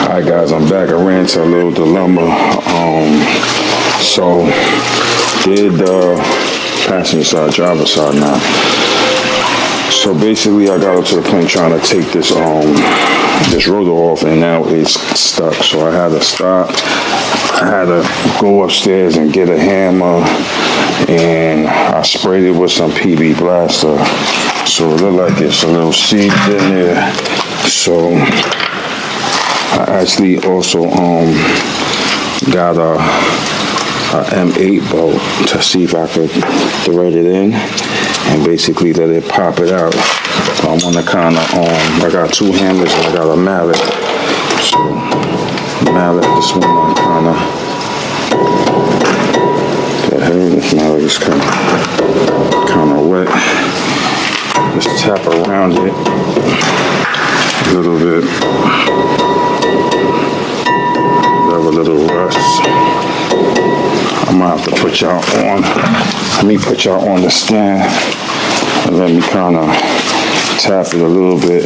Alright guys, I'm back. I ran into a little dilemma. So did the passenger side, driver side now. So basically I got up to the point trying to take this this rotor off, and now it's stuck. So I had to stop. I had to go upstairs and get a hammer, and I sprayed it with some PB Blaster. So it looked like it's a little seed in there. So I actually also got a M8 bolt to see if I could thread it in and basically let it pop it out. So I'm gonna kind of I got two hammers and I got a mallet. So mallet, this one I kind of this mallet is kind of wet. Just tap around it a little bit. Have a little rust. I'm gonna have to put y'all on. Let me put y'all on the stand and let me kind of tap it a little bit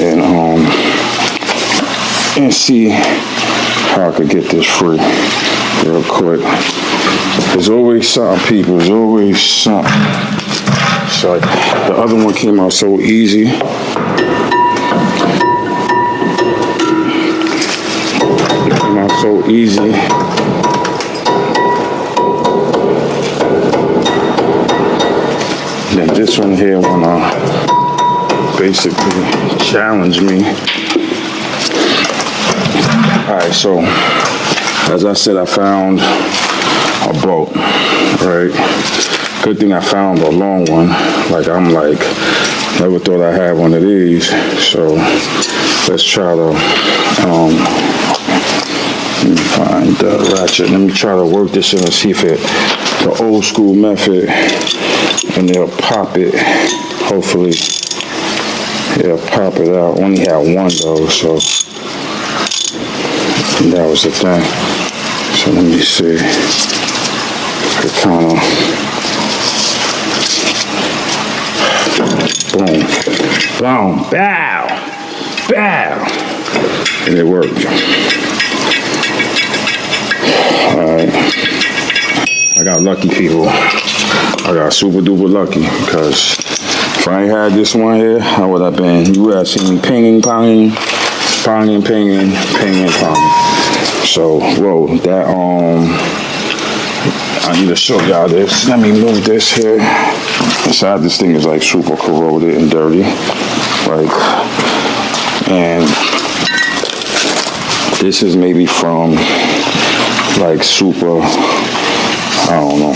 and see how I could get this free real quick. There's always something, people. There's always something. So like, the other one came out so easy. So easy. Then this one here wanna basically challenge me. Alright, so as I said, I found a bolt, right? Good thing I found a long one. I'm never thought I had one of these. So let's try to Let me find the ratchet. Let me try to work this in and see if it, the old school method, and they'll pop it. Hopefully, it'll pop it out. Only had one though, so that was the thing. So let me see. It kind of boom, boom, bow, bow, and it worked. All right, I got lucky, people. I got super duper lucky because if I ain't had this one here, I would have been. You would have seen me pinging, ponging, ponging, pinging, pinging, ponging. So, whoa, that I need to show y'all this. Let me move this here. Inside this thing is like super corroded and dirty. Like, and this is maybe from like super, I don't know.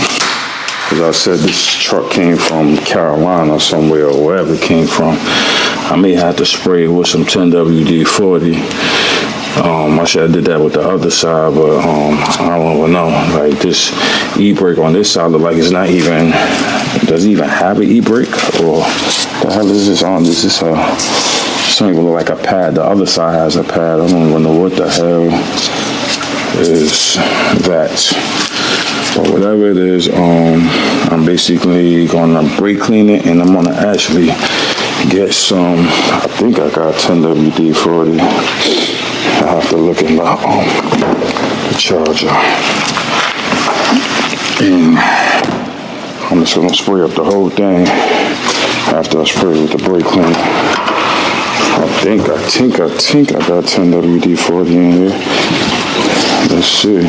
Because I said this truck came from Carolina somewhere or wherever it came from. I may have to spray it with some 10WD-40. I should have did that with the other side, but I don't even know. Like this e-brake on this side look like it's not even, does it even have an e-brake? Or the hell is this on? This is this don't even look like a pad. The other side has a pad. I don't even know what the hell is that. But whatever it is, I'm basically gonna brake clean it, and I'm gonna actually get some, I think I got 10WD-40. I have to look in the charger. And I'm just gonna spray up the whole thing after I spray with the brake cleaner. I think I got 10WD-40 in here. Let's see.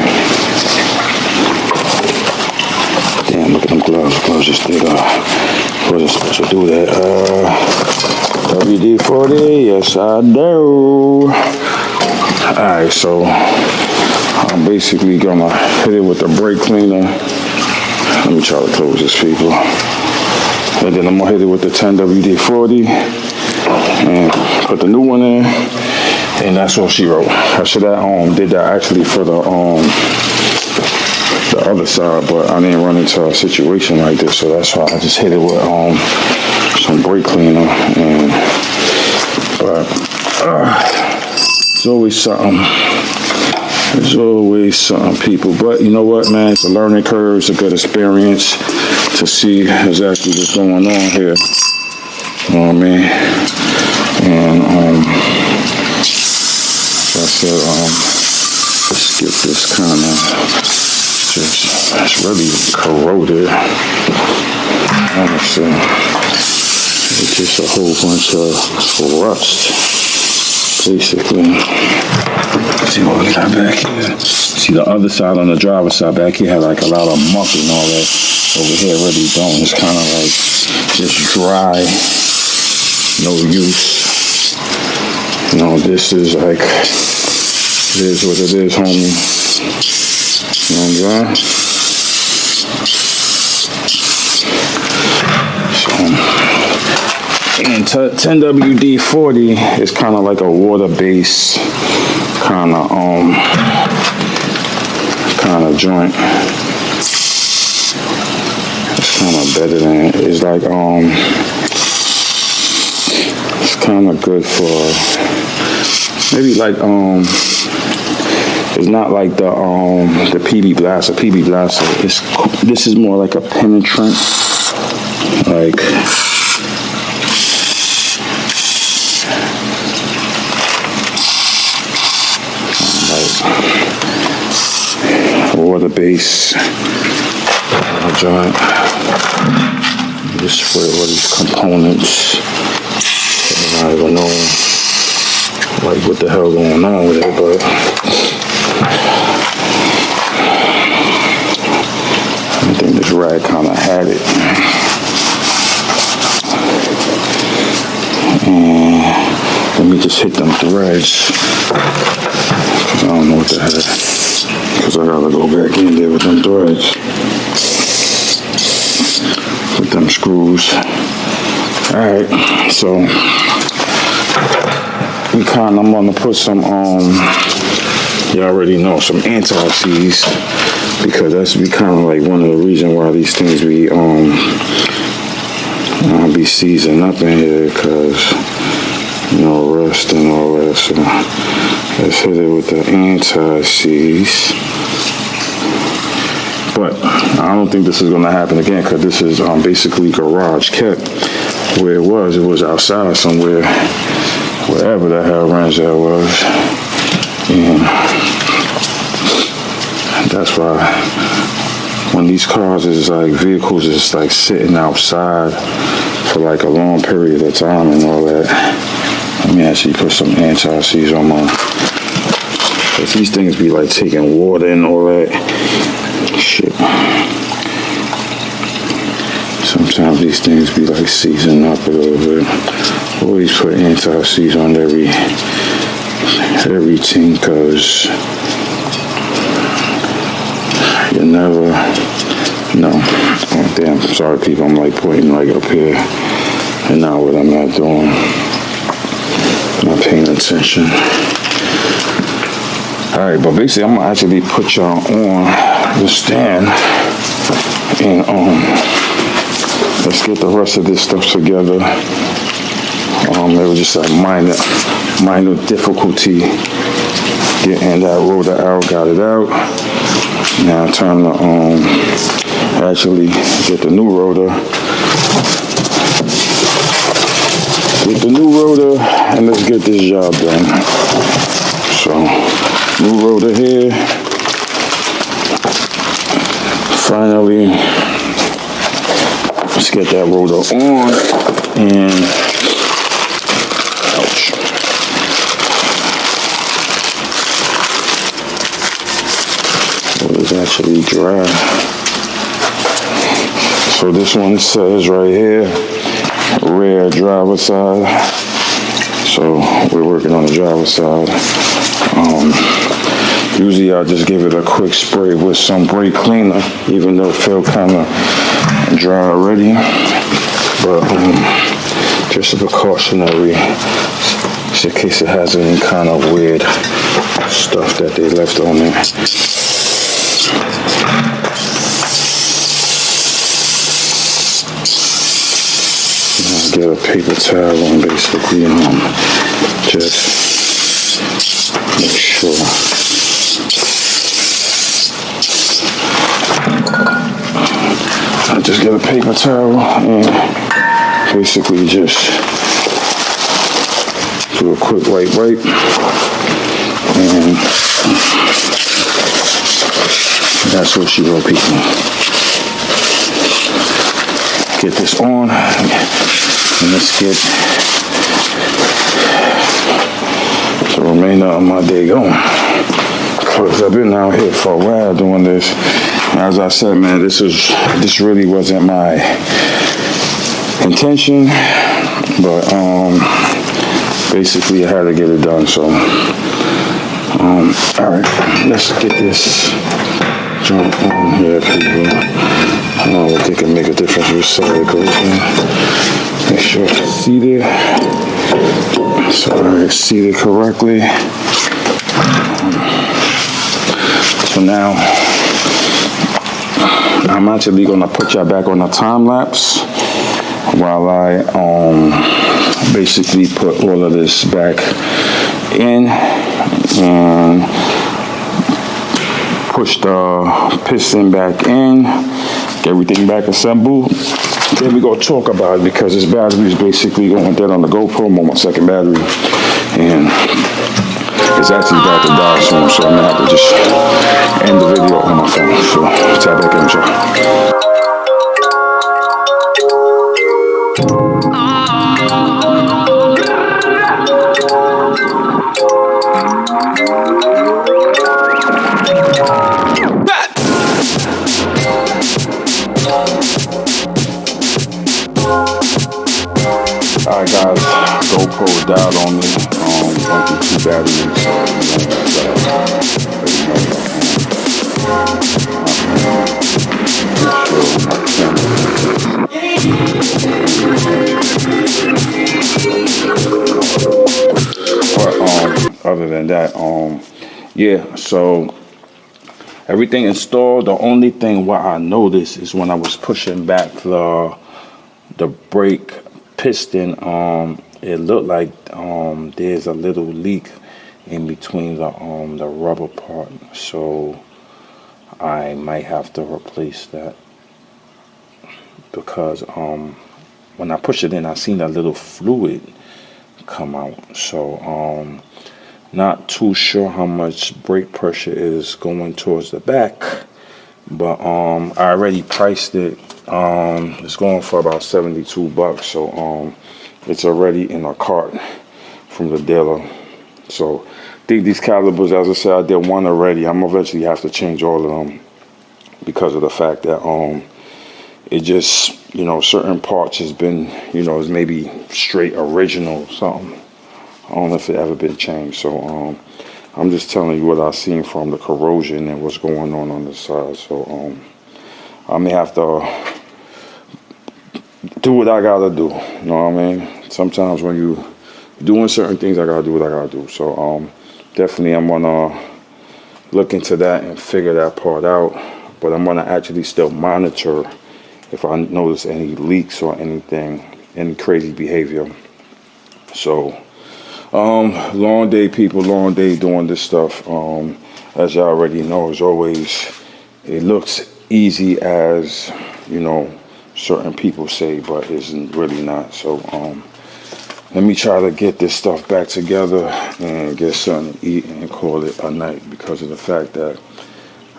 Damn, look at them gloves. Gloves just did, wasn't supposed to do that. WD-40, yes I do. Alright, so I'm basically gonna hit it with the brake cleaner. Let me try to close this, people. And then I'm gonna hit it with the 10WD-40 and put the new one in. And that's all she wrote. I should have did that actually for the other side, but I didn't run into a situation like this, so that's why I just hit it with some brake cleaner. And but it's always something. There's always something, people. But you know what, man? It's a learning curve. It's a good experience to see exactly what's going on here. You know what I mean? And I said, let's get this kind of just, it's really corroded. Honestly, it's just a whole bunch of rust, basically. See what we got back here? See the other side on the driver's side back here had like a lot of muck and all that. Over here really don't. It's kind of like just dry, no use. You know, this is like, it is what it is, homie. You know what I'm saying? And 10WD-40 is kind of like a water-based kind of joint. It's kind of better than, it's like it's kind of good for maybe like it's not like the PB Blaster. PB Blaster, this is more like a penetrant, like water base joint. Just spray all these components. I don't even know like what the hell going on with it, but I think this rag kind of had it. And let me just hit them threads. I don't know what the hell. Because I gotta go back in there with them threads. With them screws. Alright, so I'm gonna put some you already know, some anti-seize, because that's be kind of like one of the reasons why these things be seizing up in here, because rust and all that. So let's hit it with the anti-seize. But I don't think this is going to happen again, because this is basically garage kept. Where it was outside somewhere, wherever the hell Renzel was. And that's why when these cars is like vehicles is like sitting outside for like a long period of time and all that, let me actually put some anti-seize on my, because these things be like taking water and all that shit. Sometimes these things be like seizing up a little bit. Always put anti-seize on everything, because you never know. Oh damn, sorry people, I'm like pointing like up here and not what I'm not doing. Not paying attention. Alright, but basically I'm gonna actually put y'all on the stand and let's get the rest of this stuff together. There was just a minor difficulty getting that rotor out. Got it out. Now time to actually get the new rotor. Get the new rotor and let's get this job done. So, new rotor here. Finally, let's get that rotor on and ouch. Rotor's actually dry. So this one says right here, rear driver side. So we're working on the driver side. Usually I'll just give it a quick spray with some brake cleaner, even though it felt kind of dry already. But just a precautionary, just in case it has any kind of weird stuff that they left on there. Get a paper towel and basically just make sure. I just get a paper towel and basically just do a quick wipe, and that's what she wrote, people. Get this on and let's get the remainder of my day going. Because I've been out here for a while doing this. As I said, man, this really wasn't my intention, but basically I had to get it done. So all right, let's get this jump on here, people. I don't know if they can make a difference which side it goes in. Make sure it's seated. So it's seated correctly. So now I'm actually gonna put y'all back on a time lapse while I basically put all of this back in and push the piston back in, get everything back assembled. Then we gonna talk about it, because this battery is basically going dead on the GoPro. I'm on my second battery and it's actually about to die soon, so I'm gonna have to just end the video on my phone. So tap back in, y'all. Alright guys, GoPro died on me. Went through 2 batteries, so but other than that, yeah, so everything installed. The only thing what I noticed is when I was pushing back the brake piston, it looked like there's a little leak in between the rubber part, so I might have to replace that, because when I push it in, I seen a little fluid come out. So not too sure how much brake pressure is going towards the back, but I already priced it. It's going for about $72, so it's already in a cart from the dealer. So I think these calipers, as I said, I did one already. I'm eventually have to change all of them because of the fact that it just, you know, certain parts has been, you know, is maybe straight original something. I don't know if it ever been changed. So I'm just telling you what I've seen from the corrosion and what's going on the side. So I may have to do what I gotta do. You know what I mean? Sometimes when you doing certain things, I gotta do what I gotta do. So definitely I'm gonna look into that and figure that part out. But I'm gonna actually still monitor if I notice any leaks or anything, any crazy behavior. So long day, people, long day doing this stuff. As y'all already know, as always, it looks easy as, you know, certain people say, but it's really not. So let me try to get this stuff back together and get something to eat and call it a night, because of the fact that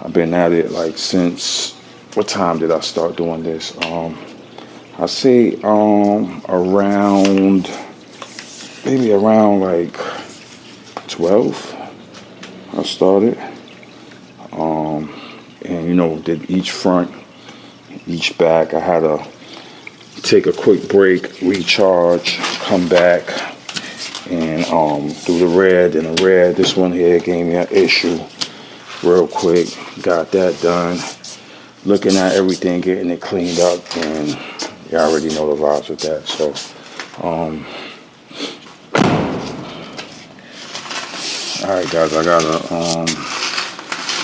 I've been at it like since, what time did I start doing this? I say around, maybe around like 12 I started. And you know, did each front, each back. I had to take a quick break, recharge, come back, and do the red. And the red, this one here gave me an issue real quick. Got that done. Looking at everything, getting it cleaned up, and you already know the vibes with that. So alright guys, I gotta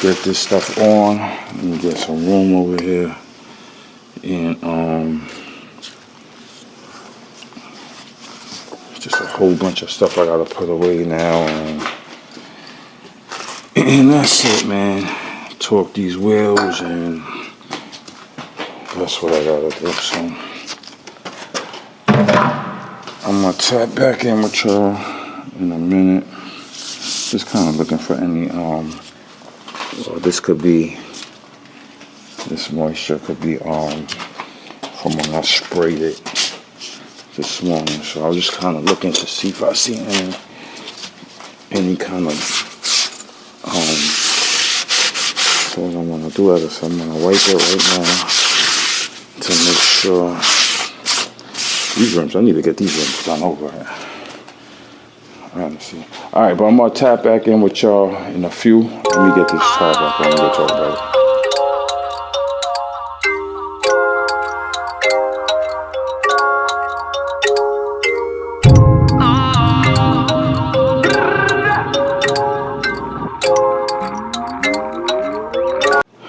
get this stuff on. Let me get some room over here. And just a whole bunch of stuff I gotta put away now, and that's it, man. Torque these wheels, and that's what I gotta do. So I'm gonna tap back in with y'all in a minute. Just kind of looking for any well, this could be, this moisture could be from when I sprayed it this morning. So I was just kind of looking to see if I see any kind of so what I'm gonna do is I'm gonna wipe it right now to make sure these rims, I need to get these rims done over here. Honestly. Alright, but I'm gonna tap back in with y'all in a few. Let me get this tire back on and we'll talk about it.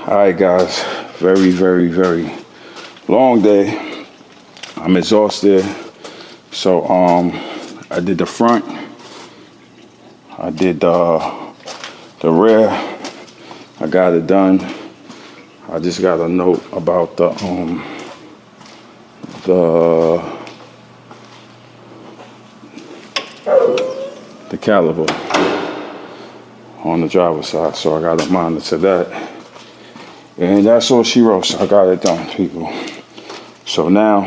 Alright guys, very, very, very long day. I'm exhausted. So I did the front, I did the rear, I got it done. I just got a note about the caliper on the driver's side, so I got to monitor that. And that's all she wrote. So I got it done, people. So now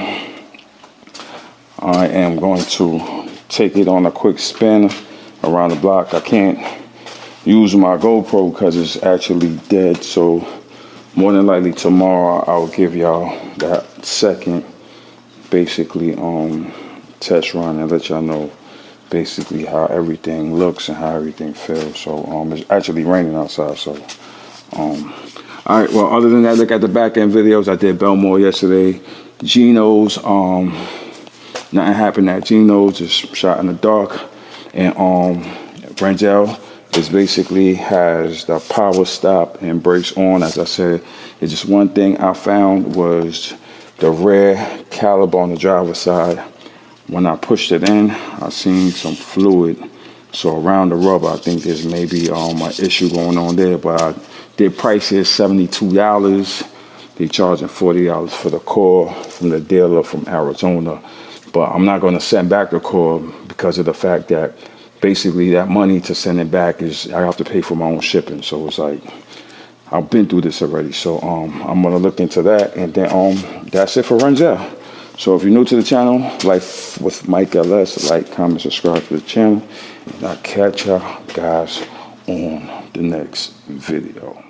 I am going to take it on a quick spin around the block. I can't use my GoPro because it's actually dead. So more than likely tomorrow I'll give y'all that second basically test run and let y'all know basically how everything looks and how everything feels. So it's actually raining outside, so alright, well, other than that, look at the back end videos. I did Belmore yesterday. Geno's, nothing happened at Geno's, just shot in the dark. And Renzel It basically has the power stop and brakes on. As I said, it's just one thing I found was the rear caliper on the driver's side. When I pushed it in, I seen some fluid. So around the rubber, I think there's maybe an issue going on there. But their price is $72. They're charging $40 for the core from the dealer from Arizona. But I'm not going to send back the core because of the fact that basically that money to send it back is I have to pay for my own shipping. So it's like I've been through this already. So I'm going to look into that. And then that's it for Renzel. So if you're new to the channel, like with Mike LS, like, comment, subscribe to the channel. And I'll catch y'all guys on the next video.